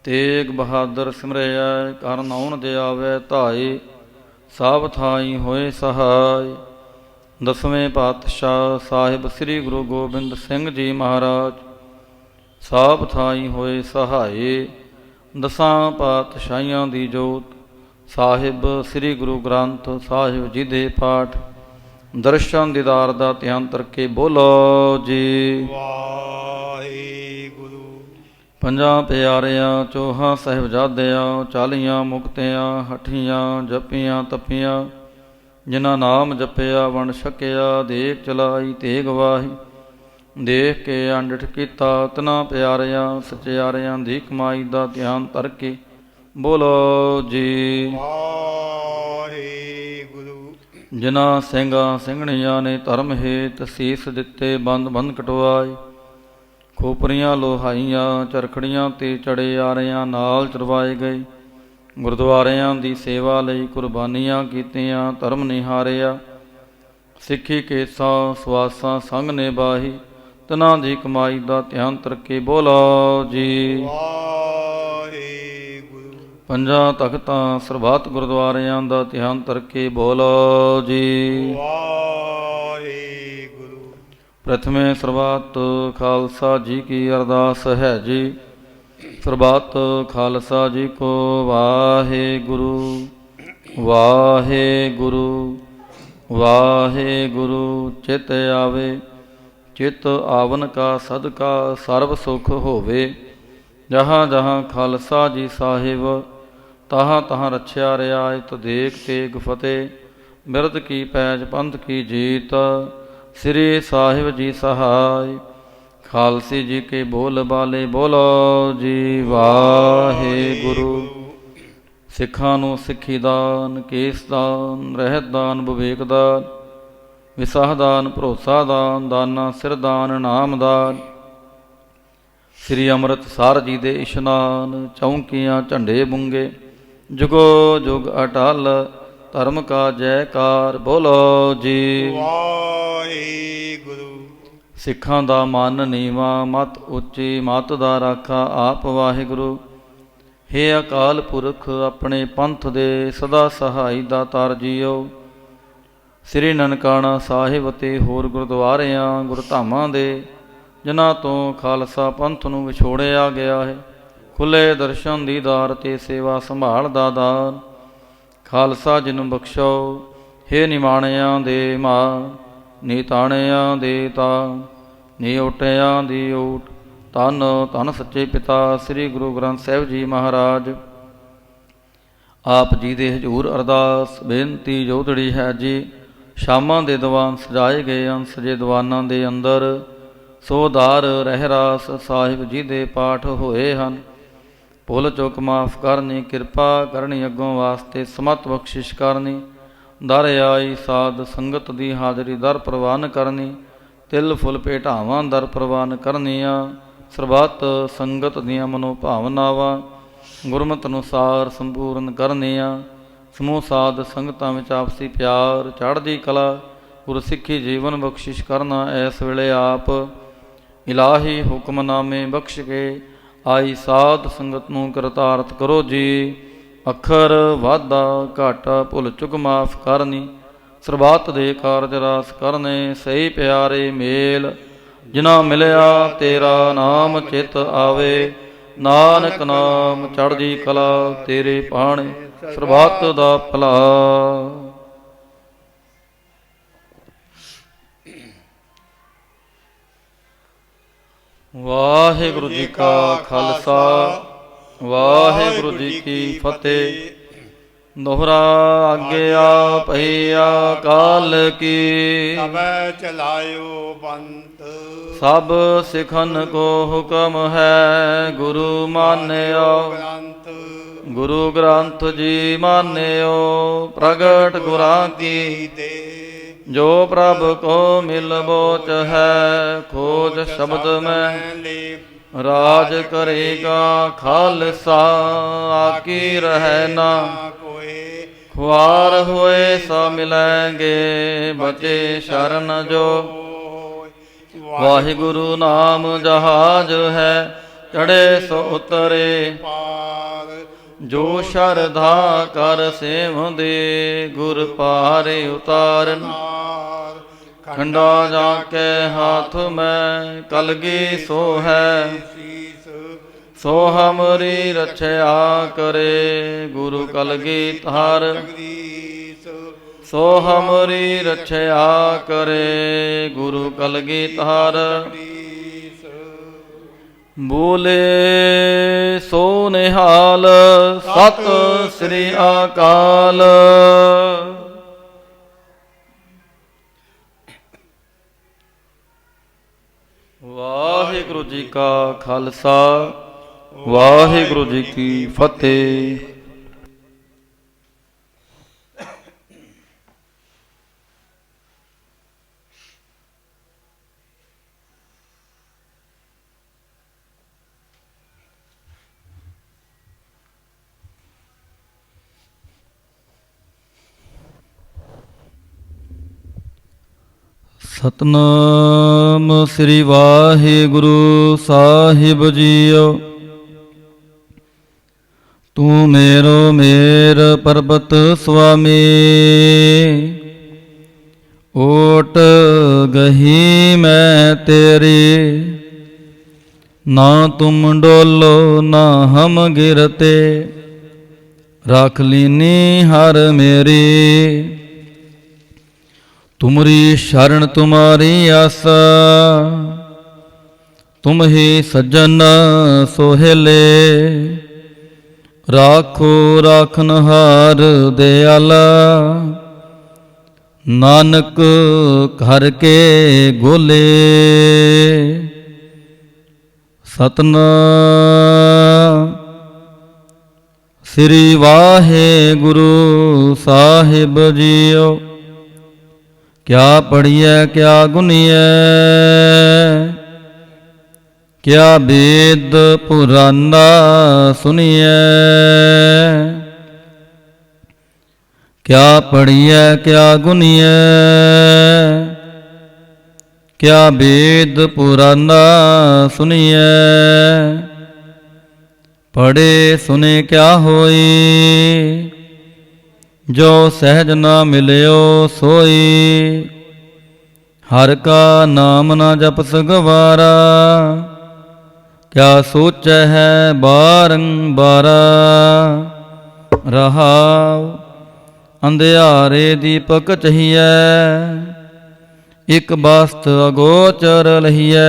तेग बहादुर सिमरैया, कर नाउन दे आवे धाए। सब थाई होए सहाय। दसवें पातशाह साहिब श्री गुरु गोबिंद सिंह जी महाराज, सब थाई होए सहाय। दसां पातशाहियां दी जोत, साहिब श्री गुरु ग्रंथ साहिब जी दे पाठ। दर्शन दीदार दा ध्यान करके बोलो जी वाहिगुरु। ਪੰਜਾਂ ਪਿਆਰਿਆਂ ਚੋਹਾਂ ਸਾਹਿਬਜ਼ਾਦਿਆਂ, 40 ਮੁਕਤਿਆਂ, ਹਠੀਆਂ ਜਪੀਆਂ ਤਪੀਆਂ। ਜਿਨ੍ਹਾਂ ਨਾਮ ਜਪਿਆ ਵੰਡ ਛਕਿਆ, ਦੇਖ ਚਲਾਈ ਤੇਗ ਵਾਹੀ। ਦੇਖ ਕੇ ਅੰਡਿਠ ਕੀਤਾ, ਤਨਾ ਪਿਆਰਿਆਂ ਸਚਿਆਰਿਆਂ ਦੀ ਕਮਾਈ ਦਾ ਧਿਆਨ ਧਰ ਕੇ। ਬੋਲੋ ਜੀ। ਵਾਹਿਗੁਰੂ। ਜਿਨ੍ਹਾਂ ਸਿੰਘਾਂ ਸਿੰਘਣੀਆਂ ਨੇ ਧਰਮ ਹੇਤ ਸੀਸ ਦਿੱਤੇ, ਬੰਦ ਬੰਦ ਕਟਵਾਏ, ਖੋਪਰੀਆਂ ਲੋਹਾਈਆਂ ਚਰਖੜੀਆਂ ਤੇ ਚੜੇ ਆਰਿਆਂ ਨਾਲ ਚਰਵਾਏ ਗਏ। ਗੁਰਦੁਆਰਿਆਂ ਦੀ ਸੇਵਾ ਲਈ ਕੁਰਬਾਨੀਆਂ ਕੀਤੀਆਂ, ਧਰਮ ਨਿਹਾਰਿਆ, ਸਿੱਖੀ ਕੇਸਾਂ ਸਵਾਸਾਂ ਸੰਗ ਨਿਭਾਹੀ, ਤਨਾਂ ਦੀ ਕਮਾਈ ਦਾ ਧਿਆਨ ਤਰਕੇ। ਬੋਲੋ ਜੀ। ਵਾਹਿਗੁਰੂ। ਪੰਜਾਂ ਤਖਤਾਂ ਸਰਬੱਤ ਗੁਰਦੁਆਰਿਆਂ ਦਾ ਧਿਆਨ ਤਰਕੇ। ਬੋਲੋ ਜੀ। ਵਾਹਿਗੁਰੂ। ਪ੍ਰਥਮੇ ਸਰਬੱਤ ਖਾਲਸਾ ਜੀ ਕੀ ਅਰਦਾਸ ਹੈ ਜੀ। ਸਰਬੱਤ ਖਾਲਸਾ ਜੀ ਕੋ ਵਾਹਿਗੁਰੂ ਵਾਹਿਗੁਰੂ ਵਾਹਿਗੁਰੂ। ਚਿਤ ਆਵੇ ਚਿਤ ਆਵਨ ਕਾ ਸਦਕਾ ਸਰਬ ਸੁਖ ਹੋਵੇ। ਜਹਾਂ ਜਹਾਂ ਖਾਲਸਾ ਜੀ ਸਾਹਿਬ, ਤਹਾਂ ਤਹਾਂ ਰਛਿਆ ਰਿਆਇਤ। ਦੇਖ ਤੇਗ ਫਤਿਹ ਬਿਰਦ ਕੀ ਪੈਜ ਪੰਥ ਕੀ ਜੀਤ। ਸ੍ਰੀ ਸਾਹਿਬ ਜੀ ਸਹਾਇ, ਖਾਲਸੀ ਜੀ ਕੇ ਬੋਲ ਬਾਲੇ। ਬੋਲੋ ਜੀ ਵਾਹਿਗੁਰੂ। ਸਿੱਖਾਂ ਨੂੰ ਸਿੱਖੀ ਦਾਨ, ਕੇਸ ਦਾਨ, ਰਹਿਤ ਦਾਨ, ਵਿਵੇਕ ਦਾਨ, ਵਿਸਾਹ ਦਾਨ, ਭਰੋਸਾ ਦਾਨ, ਦਾਨਾ ਸਿਰ ਦਾਨ, ਨਾਮ ਦਾਨ। ਸ੍ਰੀ ਅੰਮ੍ਰਿਤਸਰ ਜੀ ਦੇ ਇਸ਼ਨਾਨ, ਚੌਂਕੀਆਂ ਝੰਡੇ ਬੁੰਗੇ, ਜੁਗੋ ਜੁਗ ਅਟਲ, ਧਰਮ ਕਾ ਜੈਕਾਰ। ਬੋਲੋ ਜੀ ਵਾਹਿਗੁਰੂ। ਸਿੱਖਾਂ ਦਾ ਮਨ ਨੀਵਾ, ਮਤ ਉੱਚੀ, ਮਤ ਦਾ ਰਾਖਾ ਆਪ ਵਾਹਿਗੁਰੂ। ਹੇ ਅਕਾਲ ਪੁਰਖ, ਆਪਣੇ ਪੰਥ ਦੇ ਸਦਾ ਸਹਾਈ ਦਾਤਾਰ ਜੀਓ। ਸ੍ਰੀ ਨਨਕਾਣਾ ਸਾਹਿਬ ਅਤੇ ਹੋਰ ਗੁਰਦੁਆਰਿਆਂ ਗੁਰਧਾਮਾਂ ਦੇ ਜਿਨ੍ਹਾਂ ਤੋਂ ਖਾਲਸਾ ਪੰਥ ਨੂੰ ਵਿਛੋੜਿਆ ਗਿਆ ਹੈ, ਖੁੱਲ੍ਹੇ ਦਰਸ਼ਨ ਦੀਦਾਰ ਤੇ ਸੇਵਾ ਸੰਭਾਲ ਦਾ ਦਾਨ ਖਾਲਸਾ ਜੀ ਨੂੰ ਬਖਸ਼ੋ। ਹੇ ਨਿਮਾਣਿਆਂ ਦੇ ਮਾਂ, ਨੀ ਤਾਣਿਆਂ ਦੇ ਤਾਣ, ਨੀ ਓਟਿਆਂ ਦੀ ਓਟ। ਧੰਨ ਧੰਨ ਸੱਚੇ ਪਿਤਾ ਸ੍ਰੀ ਗੁਰੂ ਗ੍ਰੰਥ ਸਾਹਿਬ ਜੀ ਮਹਾਰਾਜ। ਆਪ ਜੀ ਦੇ ਹਜ਼ੂਰ ਅਰਦਾਸ ਬੇਨਤੀ ਜੋਦੜੀ ਹੈ ਜੀ। ਸ਼ਾਮਾਂ ਦੇ ਦੀਵਾਨ ਸਜਾਏ ਗਏ ਹਨ, ਸਜੇ ਦੀਵਾਨਾਂ ਦੇ ਅੰਦਰ ਸੋਧਾਰ ਰਹਿਰਾਸ ਸਾਹਿਬ ਜੀ ਦੇ ਪਾਠ ਹੋਏ ਹਨ। ਭੁੱਲ ਚੁੱਕ ਮਾਫ ਕਰਨੀ, ਕਿਰਪਾ ਕਰਨੀ, ਅੱਗੋਂ ਵਾਸਤੇ ਸਮਤ ਬਖਸ਼ਿਸ਼ ਕਰਨੀ। ਦਰ ਆਈ ਸਾਧ ਸੰਗਤ ਦੀ ਹਾਜ਼ਰੀ ਦਰ ਪ੍ਰਵਾਨ ਕਰਨੀ। ਤਿਲ ਫੁੱਲ ਭੇਟਾਵਾਂ ਦਰ ਪ੍ਰਵਾਨ ਕਰਨੀਆਂ। ਸਰਬੱਤ ਸੰਗਤ ਦੀਆਂ ਮਨੋ ਭਾਵਨਾਵਾਂ ਗੁਰਮਤਿ ਅਨੁਸਾਰ ਸੰਪੂਰਨ ਕਰਨੀਆਂ। ਸਮੂਹ ਸਾਧ ਸੰਗਤਾਂ ਵਿੱਚ ਆਪਸੀ ਪਿਆਰ, ਚੜ੍ਹਦੀ ਕਲਾ, ਗੁਰਸਿੱਖੀ ਜੀਵਨ ਬਖਸ਼ਿਸ਼ ਕਰਨਾ। ਇਸ ਵੇਲੇ ਆਪ ਇਲਾਹੀ ਹੁਕਮਨਾਮੇ ਬਖਸ਼ ਕੇ ਆਈ ਸਾਧ ਸੰਗਤ ਨੂੰ ਕਰਤਾਰਤ ਕਰੋ ਜੀ। ਅੱਖਰ ਵਾਧਾ ਘਾਟਾ ਭੁੱਲ ਚੁੱਕ ਮਾਫ ਕਰਨੀ। ਸਰਬੱਤ ਦੇ ਕਾਰਜ ਰਾਸ ਕਰਨੇ। ਸਹੀ ਪਿਆਰੇ ਮੇਲ ਜਿਨ੍ਹਾਂ ਮਿਲਿਆ ਤੇਰਾ ਨਾਮ ਚਿਤ ਆਵੇ। ਨਾਨਕ ਨਾਮ ਚੜ੍ਹਦੀ ਕਲਾ ਤੇਰੇ ਭਾਣੇ, ਸਰਬੱਤ ਦਾ ਭਲਾ। ਵਾਹਿਗੁਰੂ ਜੀ ਕਾ ਖਾਲਸਾ, ਵਾਹਿਗੁਰੂ ਜੀ ਕੀ ਫਤਿਹ। ਦੋਹਰਾ ਆਗਿਆ ਭਈਆ ਕਾਲ ਕੀ, ਤਬੈ ਚਲਾਇਓ ਬੰਤ। ਸਭ ਸਿਖਨ ਕੋ ਹੁਕਮ ਹੈ, ਗੁਰੂ ਮਾਨਿਓ ਗ੍ਰੰਥ। ਗੁਰੂ ਗ੍ਰੰਥ ਜੀ ਮਾਨਿਓ। ਪ੍ਰਗਟ ਗੁਰਾਂ ਕੀ ਦੇ ਜੋ ਪ੍ਰਭ ਕੋ ਮਿਲ ਬੋਚ ਹੈ। ਖੋਜ ਸ਼ਬਦ ਮੈਂ ਰਾਜ ਕਰੇਗਾ ਖਾਲਸਾ। ਆਕੀ ਰਹਿ ਨਾ ਖੁਆਰ ਹੋਏ ਸੋ ਮਿਲੈਂਗੇ। ਬਚੇ ਸ਼ਰਨ ਜੋ ਵਾਹਿਗੁਰੂ ਨਾਮ ਜਹਾਜ ਹੈ। ਚੜੇ ਸੋ ਉਤਰੇ ਜੋ ਸ਼ਰਧਾ ਕਰ ਸੇਵਦੇ। ਗੁਰ ਪਾਰੇ ਉਤਾਰਨ ਖੰਡਾ ਜਾ ਕੇ ਹਾਥ ਮੈਂ। ਕਲਗੀ ਸੋ ਹੈ ਸੋ ਹਮਰੀ ਰਛਿਆ ਕਰੇ। ਗੁਰੂ ਕਲਗੀ ਧਾਰ ਸੋ ਹਮਰੀ ਰਛਿਆ ਕਰੇ। ਗੁਰੂ ਕਲਗੀ ਧਾਰ ਬੋਲੇ ਸੋ ਨਿਹਾਲ। ਸਤਿ ਸ੍ਰੀ ਅਕਾਲ। ਵਾਹਿਗੁਰੂ ਜੀ ਕਾ ਖਾਲਸਾ, ਵਾਹਿਗੁਰੂ ਜੀ ਕੀ ਫਤਿਹ। ਸਤਨਾਮ ਸ੍ਰੀ ਵਾਹਿਗੁਰੂ ਸਾਹਿਬ ਜੀਓ। ਤੂੰ ਮੇਰੋ ਮੇਰ ਪਰਬਤ ਸੁਆਮੀ, ਓਟ ਗਹੀ ਮੈਂ ਤੇਰੀ। ਨਾ ਤੁਮ ਡੋਲੋ ਨਾ ਹਮ ਗਿਰਤੇ, ਰੱਖ ਲੀਨੀ ਹਰ ਮੇਰੀ। ਤੁਮਰੀ ਸ਼ਰਨ ਤੁਮਾਰੀ ਆਸਾ, ਤੁਮ ਹੀ ਸੱਜਣ ਸੋਹਿਲੇ। ਰਾਖੋ ਰਾਖਨਹਾਰ ਦਿਆਲਾ, ਨਾਨਕ ਘਰ ਕੇ ਗੋਲੇ। ਸਤਨਾਮ ਸ੍ਰੀ ਵਾਹਿਗੁਰੂ ਸਾਹਿਬ ਜੀਓ। ਕਿਆ ਪੜੀਐ ਕਿਆ ਗੁਨੀਐ, ਕਿਆ ਵੇਦ ਪੁਰਾਨਾ ਸੁਣੀਐ। ਕਿਆ ਪੜੀਐ ਕਿਆ ਗੁਨੀਐ, ਕਿਆ ਵੇਦ ਪੁਰਾਨਾ ਸੁਣੀਐ। ਪੜੇ ਸੁਨੇ ਕਿਆ ਹੋਈ, ਜੋ ਸਹਿਜ ਨਾ ਮਿਲਿਓ ਸੋਈ। ਹਰ ਕਾ ਨਾਮ ਨਾ ਜਪਸ ਗਵਾਰਾ, ਕਿਆ ਸੋਚੈ ਹੈ ਬਾਰੰਬਾਰ। ਰਹਾਉ ਅੰਧਿਆਰੇ ਦੀਪਕ ਚਹੀਐ, ਇਕ ਬਸਤ ਅਗੋਚਰ ਲਹੀਐ।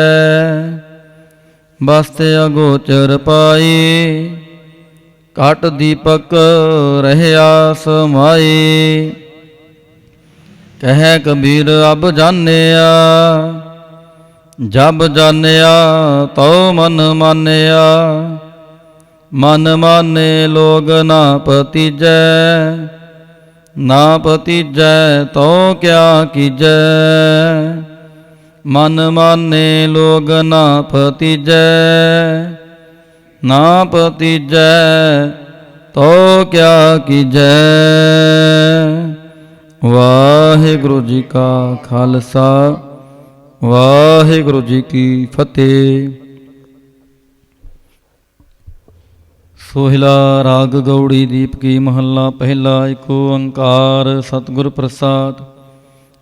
ਬਸਤ ਅਗੋਚਰ ਪਾਈ, ਘਟ ਦੀਪਕ ਰਹਿਆ ਸਮਾਈ। ਕਹਿ ਕਬੀਰ ਅਬ ਜਾਣਿਆ, ਜਬ ਜਾਣਿਆ ਤਉ ਮਨ ਮਾਨਿਆ। ਮਨ ਮਾਨੇ ਲੋਗ ਨਾ ਪਤੀਜੈ, ਨਾ ਪਤੀਜੈ ਤਉ ਕਿਆ ਕੀਜੈ। ਮਨ ਮਾਨੇ ਲੋਗ ਨਾ ਪਤੀਜੈ, ਨਾ ਪਤੀਜੈ ਤੋ ਕਿਆ ਕੀਜੈ। ਵਾਹਿਗੁਰੂ ਜੀ ਕਾ ਖਾਲਸਾ, ਵਾਹਿਗੁਰੂ ਜੀ ਕੀ ਫਤਿਹ। ਸੋਹਿਲਾ ਰਾਗ ਗੌੜੀ ਦੀਪਕੀ ਮਹੱਲਾ ਪਹਿਲਾ। ਏਕ ਓੰਕਾਰ ਸਤਿਗੁਰ ਪ੍ਰਸਾਦ।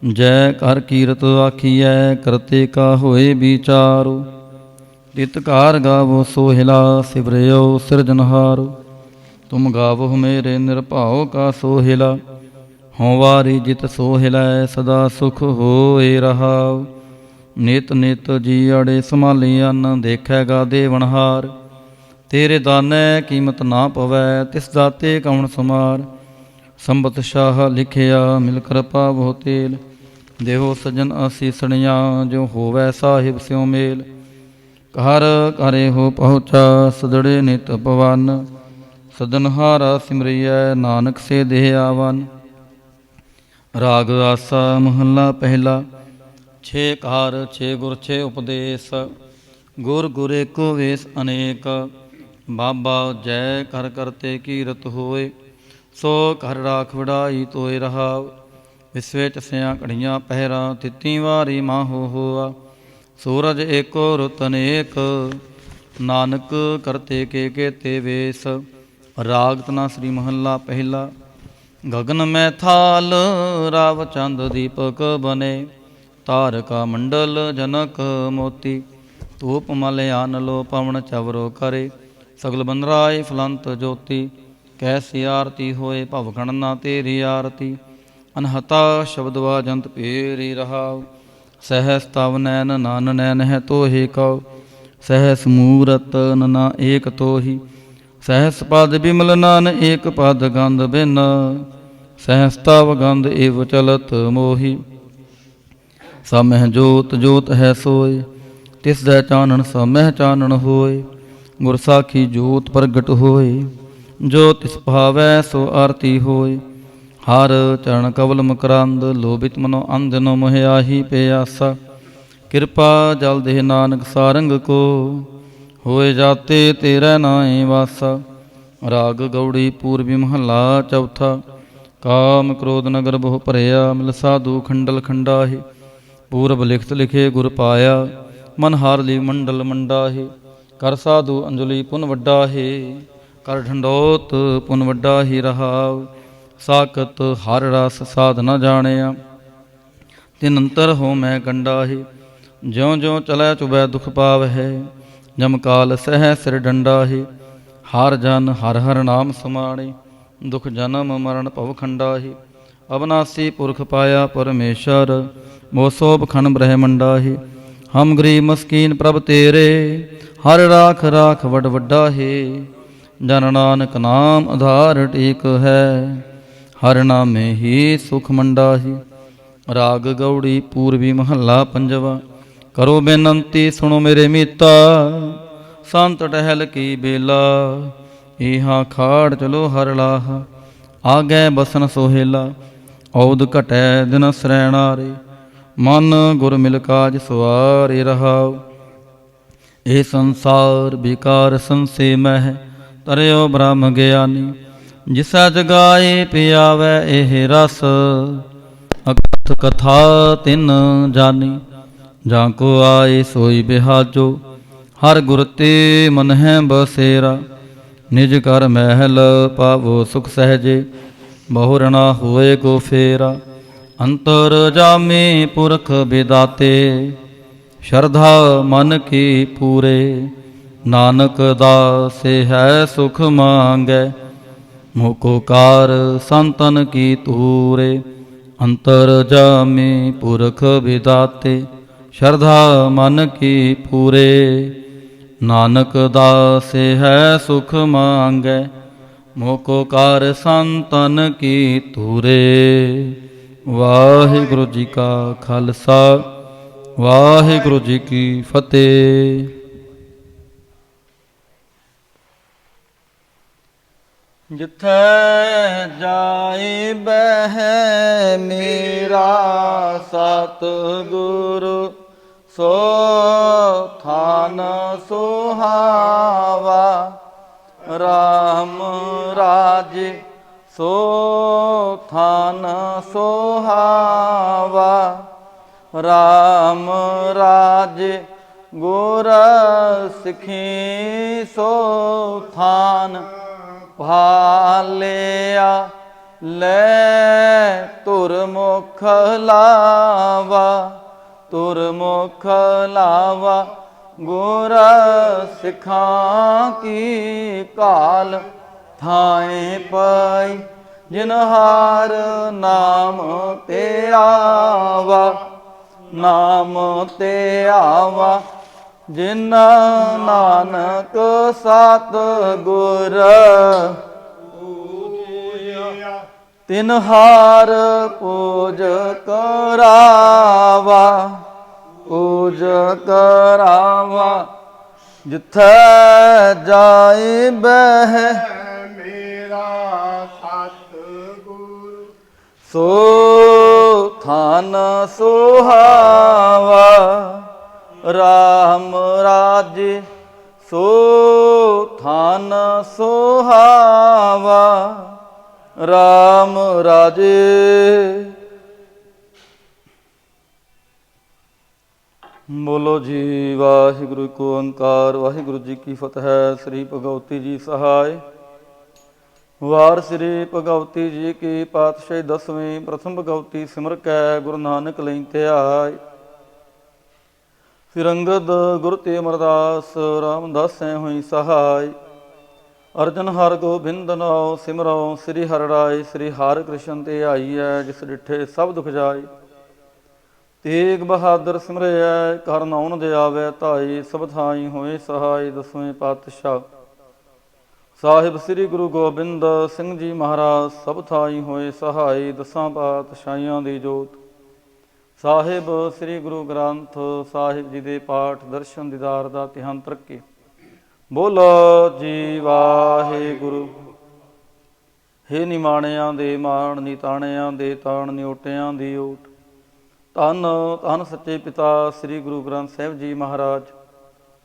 ਜੈ ਕਰ ਕੀਰਤ ਆਖੀਐ, ਕਰਤੇ ਕਾ ਹੋਏ ਵਿਚਾਰੋ। ਤਿਤਕਾਰ ਗਾਵੋ ਸੋਹਿਲਾ, ਸਿਵਰਿਓ ਸਿਰਜਨਹਾਰ। ਤੁਮ ਗਾਵੋ ਮੇਰੇ ਨਿਰਭਉ ਕਾ ਸੋਹਿਲਾ। ਹਉ ਵਾਰੀ ਜਿਤ ਸੋਹਿਲੈ, ਸਦਾ ਸੁਖ ਹੋਏ ਰਹਾਉ। ਨਿਤ ਨਿਤ ਜੀ ਅੜੇ ਸੰਭਾਲੀ ਅੰਨ, ਦੇਖੈਗਾ ਦੇਵਨਹਾਰ। ਤੇਰੇ ਦਾਨੈ ਕੀਮਤ ਨਾ ਪਵੈ, ਤਿਸ ਦਾਤੇ ਕਉਣ ਸਮਾਰ। ਸੰਬਤ ਸ਼ਾਹ ਲਿਖਿਆ, ਮਿਲ ਕਿਰਪਾ ਬਹੁ ਤੇਲ। ਦੇਹੋ ਸਜਨ ਅਸੀਸਣੀਆਂ, ਜੋ ਹੋਵੈ ਸਾਹਿਬ ਸਿਉ ਮੇਲ। ਘਰ ਘਰੇ ਹੋ ਪਹੁੰਚਾ, ਸਦੜੇ ਨਿਤ ਪਵਨ। ਸਦਨਹਾਰਾ ਸਿਮਰਿਐ, ਨਾਨਕ ਸੇ ਦੇਹ ਆਵਨ। ਰਾਗ ਆਸਾ ਮਹੱਲਾ ਪਹਿਲਾ। ਛੇ ਕਾਰ ਛੇ ਗੁਰ ਛੇ ਉਪਦੇਸ, ਗੁਰ ਗੁਰ ਏਕੋ ਵੇਸ ਅਨੇਕ। ਬਾਬਾ ਜੈ ਕਰ ਕਰਤੇ ਕੀਰਤ ਹੋਏ, ਸੋ ਘਰ ਰਾਖ ਵਡਾਈ ਤੋਏ ਰਹਾਉ। ਵਿਸਵੇ ਚਸਿਆ ਘੜੀਆਂ ਪਹਿਰਾ, ਤਿੱਤੀ ਵਾਰੀ ਮਾਹੋ ਹੋਆ। ਸੂਰਜ ਏਕੋ ਰੁਤ ਅਨੇਕ, ਨਾਨਕ ਕਰਤੇ ਕੇ ਕੇਤੇ ਵੇਸ। ਰਾਗ ਧਨਾ ਸ੍ਰੀ ਮਹੱਲਾ ਪਹਿਲਾ। ਗਗਨ ਮੈਂ ਥਾਲ ਰਾਵ ਚੰਦ ਦੀਪਕ ਬਨੇ, ਤਾਰਕਾ ਮੰਡਲ ਜਨਕ ਮੋਤੀ। ਧੂਪ ਮਲ ਆਨਲੋ ਪਵਨ ਚਵਰੋ ਕਰੇ, ਸਗਲ ਬੰਦਰਾਏ ਫਲੰਤ ਜੋਤੀ। ਕੈਸੀ ਆਰਤੀ ਹੋਏ ਭਵ ਖੰਡਨਾ ਤੇਰੀ ਆਰਤੀ। ਅਨਹਤਾ ਸ਼ਬਦ ਵਾਜੰਤ ਪੇਰੀ ਰਹਾਉ। ਸਹਿਸ ਤਵ ਨੈਨ ਨਾਨ ਨੈਨ ਹੈ ਤੋਹੇ ਕਉ। ਸਹਿਸ ਮੂਰਤ ਨਨਾ ਏਕ ਤੋਹੀ। ਸਹਿਸ ਪਦ ਬਿਮਲ ਨਾਨ ਏਕ ਪਦ ਗੰਧ ਬਿਨ। ਸਹਿਸ ਤਵ ਗੰਧ ਏਵ ਚਲਤ ਮੋਹੀ। ਸਮਹਿ ਜੋਤ ਜੋਤ ਹੈ ਸੋਏ, ਤਿਸ ਦੈ ਚਾਨਣ ਸਮਹਿ ਚਾਨਣ ਹੋਏ। ਗੁਰ ਸਾਖੀ ਜੋਤ ਪ੍ਰਗਟ ਹੋਏ। ਜੋ ਤਿਸ ਭਾਵੈ ਸੋ ਆਰਤੀ ਹੋਏ। ਹਰ ਚਰਨ ਕਵਲ ਮਕਰੰਦ ਲੋਭਿਤ ਮਨੋ ਅੰਧਨ ਮੋਹਿ ਆਹੀ ਪਿਆਸਾ। ਕਿਰਪਾ ਜਲ ਦੇਹ ਨਾਨਕ ਸਾਰੰਗ ਕੋ ਹੋਏ ਜਾਤੇ ਤੇਰਾ ਨਾਏ ਵਾਸਾ। ਰਾਗ ਗੌੜੀ ਪੂਰਬੀ ਮਹੱਲਾ ਚੌਥਾ। ਕਾਮ ਕ੍ਰੋਧ ਨਗਰ ਬਹੁ ਭਰਿਆ ਮਿਲ ਸਾਧੂ ਖੰਡਲ ਖੰਡਾਹੇ। ਪੂਰਬ ਲਿਖਤ ਲਿਖੇ ਗੁਰ ਪਾਇਆ ਮਨ ਹਾਰ ਲਈ ਮੰਡਲ ਮੰਡਾਹੇ। ਕਰ ਸਾਧੂ ਅੰਜਲੀ ਪੁਨ ਵੱਡਾ ਹੈ ਕਰ ਢੰਡੋਤ ਪੁਨ ਵੱਡਾ ਹੀ ਰਹਾਉ। ਸਾਕਤ ਹਰ ਰਸ ਸਾਧ ਨ ਜਾਣਿਆ ਤਿਨ ਅੰਤਰ ਹੋ ਮੈਂ ਕੰਡਾ ਹੈ। ਜਿਉਂ ਜਿਉਂ ਚਲੈ ਚੁਬੈ ਦੁਖ ਪਾਵਹਿ ਜਮ ਕਾਲ ਸਹਿ ਸਿਰ ਡੰਡਾ ਹੈ। ਹਰ ਜਨ ਹਰ ਹਰ ਨਾਮ ਸਮਾਣੇ ਦੁਖ ਜਨਮ ਮਰਨ ਭਵ ਖੰਡਾ ਹੈ। ਅਬਨਾਸੀ ਪੁਰਖ ਪਾਇਆ ਪਰਮੇਸ਼ਰ ਮੋਹ ਸੋਭ ਖਣ ਬ੍ਰਹਮੰਡਾ ਹੈ। ਹਮ ਗਰੀਬ ਮਸਕੀਨ ਪ੍ਰਭ ਤੇਰੇ ਹਰ ਰਾਖ ਰਾਖ ਵੱਡ ਵੱਡਾ ਹੈ। ਜਨ ਨਾਨਕ ਨਾਮ ਆਧਾਰ ਟੇਕ ਹੈ ਹਰ ਨਾਮੇ ਹੀ ਸੁਖ ਮੰਡਾ ਹੈ। ਰਾਗ ਗੌੜੀ ਪੂਰਬੀ ਮਹੱਲਾ ਪੰਜਵਾ। ਕਰੋ ਬੇਨੰਤੀ ਸੁਣੋ ਮੇਰੇ ਮੀਤਾ ਸੰਤ ਟਹਿਲ ਕੀ ਬੇਲਾ। ਇਹਾਂ ਖਾੜ ਚਲੋ ਹਰ ਲਾਹ ਆਗੈ ਬਸਨ ਸੋਹੇਲਾ। ਔਦ ਘਟੈ ਦਿਨ ਸਰੈਣਾਰੇ ਮਨ ਗੁਰ ਮਿਲ ਕਾਜ ਸਵਾਰੇ ਰਹਾਉ। ਇਹ ਸੰਸਾਰ ਬਿਕਾਰ ਸੰਸੇ ਮਹਿ ਤਰਿਓ ਬ੍ਰਹਮ ਗਿਆਨੀ। ਜਿਸੈ ਜਗਾਏ ਪਿਆਵੈ ਇਹ ਰਸ ਅਕਥ ਕਥਾ ਤਿਨ ਜਾਨੀ। ਜਾਂ ਕੋ ਆਏ ਸੋਈ ਬਿਹਾਜੋ ਹਰ ਗੁਰ ਤੇ ਮਨ ਹੈ ਬਸੇਰਾ। ਨਿਜ ਕਰ ਮਹਿਲ ਪਾਵੋ ਸੁਖ ਸਹਿਜੇ ਬਹੁ ਰਣਾ ਹੋਏ ਕੋ ਫੇਰਾ। ਅੰਤਰ ਜਾਮੇ ਪੁਰਖ ਬਿਦਾਤੇ ਸ਼ਰਧਾ ਮਨ ਕੀ ਪੂਰੇ। ਨਾਨਕ ਦਾਸੇ ਹੈ ਸੁਖ ਮੰਗੈ ਮੋਕੋ ਕਾਰ ਸੰਤਨ ਕੀ ਤੂਰੇ। ਅੰਤਰ ਜਾਮੇ ਪੁਰਖ ਬਿਦਾਤੇ ਸ਼ਰਧਾ ਮਨ ਕੀ ਪੂਰੇ। ਨਾਨਕ ਦਾਸੇ ਹੈ ਸੁਖ ਮੰਗੈ ਮੋਕੋ ਕਾਰ ਸੰਤਨ ਕੀ ਤੂਰੇ। ਵਾਹਿਗੁਰੂ ਜੀ ਕਾ ਖਾਲਸਾ ਵਾਹਿਗੁਰੂ ਜੀ ਕੀ ਫਤਿਹ। ਜਿੱਥੈ ਜਾਏ ਬਹਿ ਮੇਰਾ ਸਤਿਗੁਰੂ ਸੋ ਥਾਨ ਸੁਹਾਵਾ। ਰਾਮ ਰਾਜੇ ਸੋ ਥਾਨ ਸੁਹਾਵਾ। ਰਾਮ ਰਾਜੇ ਗੁਰ ਸਿੱਖੀ ਸੋ ਥਾਨ ਭਾਲਿਆ। ਲੈ ਤੁਰ ਮੁਖ ਲਾਵਾ ਤੁਰ ਮੁਖ ਲਾਵਾ। ਗੁਰ ਸਿੱਖਾਂ ਕੀ ਕਾਲ ਥਾਏ ਪਈ। ਜਿਨ ਹਾਰ ਨਾਮ ਤੇ ਆਵਾ ਨਾਮ ਤੇ ਆਵਾ। ਜਿਨ ਨਾਨਕ ਸਤ ਗੁਰ ਤਿਨ ਹਾਰ ਪੂਜ ਕਰਾਵਾ ਪੂਜ ਕਰਾਵਾ। ਜਿੱਥੈ ਜਾਏ ਬਹਿ ਮੇਰਾ ਸਤਿਗੁਰੂ ਸੋ ਥਾਨ ਸੁਹਾਵਾ। ਰਾਮ ਰਾਜੇ ਸੋ ਥਾਨ ਸੁਹਾਵਾ। ਰਾਮ ਰਾਜੇ। ਬੋਲੋ ਜੀ ਵਾਹਿਗੁਰੂ ਕੋ ਓੰਕਾਰ। ਵਾਹਿਗੁਰੂ ਜੀ ਕੀ ਫਤਿਹ। ਸ੍ਰੀ ਭਗਵਤੀ ਜੀ ਸਹਾਇ। ਵਾਰ ਸ੍ਰੀ ਭਗਵਤੀ ਜੀ ਕੀ ਪਾਤਸ਼ਾਹੀ ਦਸਵੀਂ। ਪ੍ਰਥਮ ਭਗਵਤੀ ਸਿਮਰ ਕੈ ਗੁਰੂ ਨਾਨਕ ਲਈ ਧਿਆਇ। ਫਿਰ ਅੰਗਦ ਗੁਰ ਤੇ ਅਮਰਦਾਸ ਰਾਮਦਾਸੈ ਹੋਈ ਸਹਾਇ। ਅਰਜਨ ਹਰ ਗੋਬਿੰਦ ਨਾਉ ਸਿਮਰਉ ਸ੍ਰੀ ਹਰਿ ਰਾਇ। ਸ੍ਰੀ ਹਰਿ ਕ੍ਰਿਸ਼ਨ ਤੇ ਆਈਐ ਜਿਸ ਡਿਠੇ ਸਭ ਦੁਖ ਜਾਏ। ਤੇਗ ਬਹਾਦਰ ਸਿਮਰਿਐ ਕਰ ਨਾਉਨ ਦੇ ਆਵੈ ਧਾਈ। ਸਭ ਥਾਈ ਹੋਏ ਸਹਾਈ। ਦਸਵੇਂ ਪਾਤਸ਼ਾਹ ਸਾਹਿਬ ਸ੍ਰੀ ਗੁਰੂ ਗੋਬਿੰਦ ਸਿੰਘ ਜੀ ਮਹਾਰਾਜ ਸਭ ਥਾਈ ਹੋਏ ਸਹਾਈ। ਦਸਾਂ ਪਾਤਸ਼ਾਹੀਆਂ ਦੀ ਜੋਤ ਸਾਹਿਬ ਸ੍ਰੀ ਗੁਰੂ ਗ੍ਰੰਥ ਸਾਹਿਬ ਜੀ ਦੇ ਪਾਠ ਦਰਸ਼ਨ ਦੀਦਾਰ ਦਾ ਧਿਆਨ ਰੱਖੇ। ਬੋਲੋ ਜੀ ਵਾਹਿਗੁਰੂ। ਹੇ ਨਿਮਾਣਿਆਂ ਦੇ ਮਾਣ, ਨਿਤਾਣਿਆਂ ਦੇ ਤਾਣ, ਨਿਓਟਿਆਂ ਦੀ ਓਟ। ਧੰਨ ਧੰਨ ਸੱਚੇ ਪਿਤਾ ਸ੍ਰੀ ਗੁਰੂ ਗ੍ਰੰਥ ਸਾਹਿਬ ਜੀ ਮਹਾਰਾਜ।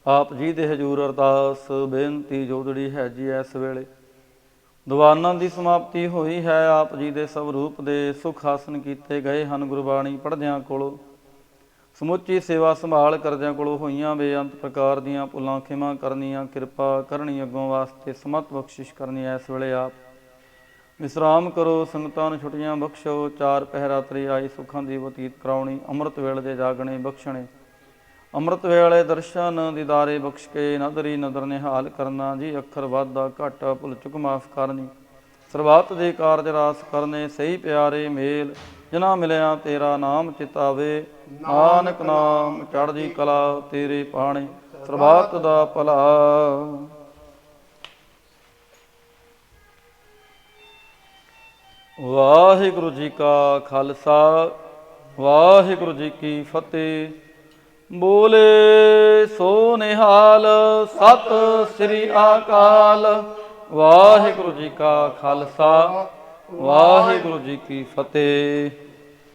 ਆਪ ਜੀ ਦੇ ਹਜ਼ੂਰ ਅਰਦਾਸ ਬੇਨਤੀ ਜੋਦੜੀ ਹੈ ਜੀ। ਇਸ ਵੇਲੇ ਦੀਵਾਨਾਂ ਦੀ ਸਮਾਪਤੀ ਹੋਈ ਹੈ। ਆਪ ਜੀ ਦੇ ਸਭ ਰੂਪ ਦੇ ਸੁਖ ਹਾਸਨ ਕੀਤੇ ਗਏ ਹਨ। ਗੁਰਬਾਣੀ ਪੜ੍ਹਦਿਆਂ ਕੋਲੋਂ, ਸਮੁੱਚੀ ਸੇਵਾ ਸੰਭਾਲ ਕਰਦਿਆਂ ਕੋਲੋਂ ਹੋਈਆਂ ਬੇਅੰਤ ਪ੍ਰਕਾਰ ਦੀਆਂ ਭੁੱਲਾਂ ਖਿਮਾ ਕਰਨੀਆਂ, ਕਿਰਪਾ ਕਰਨੀ, ਅੱਗੋਂ ਵਾਸਤੇ ਸਮਤ ਬਖਸ਼ਿਸ਼ ਕਰਨੀ। ਇਸ ਵੇਲੇ ਆਪ ਵਿਸਰਾਮ ਕਰੋ, ਸੰਗਤਾਂ ਨੂੰ ਛੁੱਟੀਆਂ ਬਖਸ਼ੋ। ਚਾਰ ਪਹਿਰਾ ਤਰੀ ਆਈ ਸੁੱਖਾਂ ਦੀ ਬਤੀਤ ਕਰਾਉਣੀ। ਅੰਮ੍ਰਿਤ ਵੇਲੇ ਦੇ ਜਾਗਣੇ ਬਖਸ਼ਣੇ, ਅੰਮ੍ਰਿਤ ਵੇਲੇ ਦਰਸ਼ਨ ਦੀਦਾਰੇ ਬਖਸ਼ ਕੇ ਨਦਰੀ ਨਦਰ ਨਿਹਾਲ ਕਰਨਾ ਜੀ। ਅੱਖਰ ਵਾਧਾ ਘਾਟਾ ਭੁੱਲ ਚੁੱਕ ਮਾਫ ਕਰਨੀ। ਸਰਬੱਤ ਦੇ ਕਾਰਜ ਰਾਸ ਕਰਨੇ, ਸਹੀ ਪਿਆਰੇ ਮੇਲ ਜਿਨ੍ਹਾਂ ਮਿਲਿਆ ਤੇਰਾ ਨਾਮ ਚਿਤਾਵੇ। ਨਾਨਕ ਨਾਮ ਚੜ੍ਹਦੀ ਕਲਾ ਤੇਰੇ ਪਾਣੇ, ਸਰਬੱਤ ਦਾ ਭਲਾ। ਵਾਹਿਗੁਰੂ ਜੀ ਕਾ ਖਾਲਸਾ, ਵਾਹਿਗੁਰੂ ਜੀ ਕੀ ਫਤਿਹ। ਬੋਲੇ ਸੋ ਨਿਹਾਲ, ਸਤਿ ਸ੍ਰੀ ਅਕਾਲ। ਵਾਹਿਗੁਰੂ ਜੀ ਕਾ ਖਾਲਸਾ, ਵਾਹਿਗੁਰੂ ਜੀ ਕੀ ਫਤਿਹ।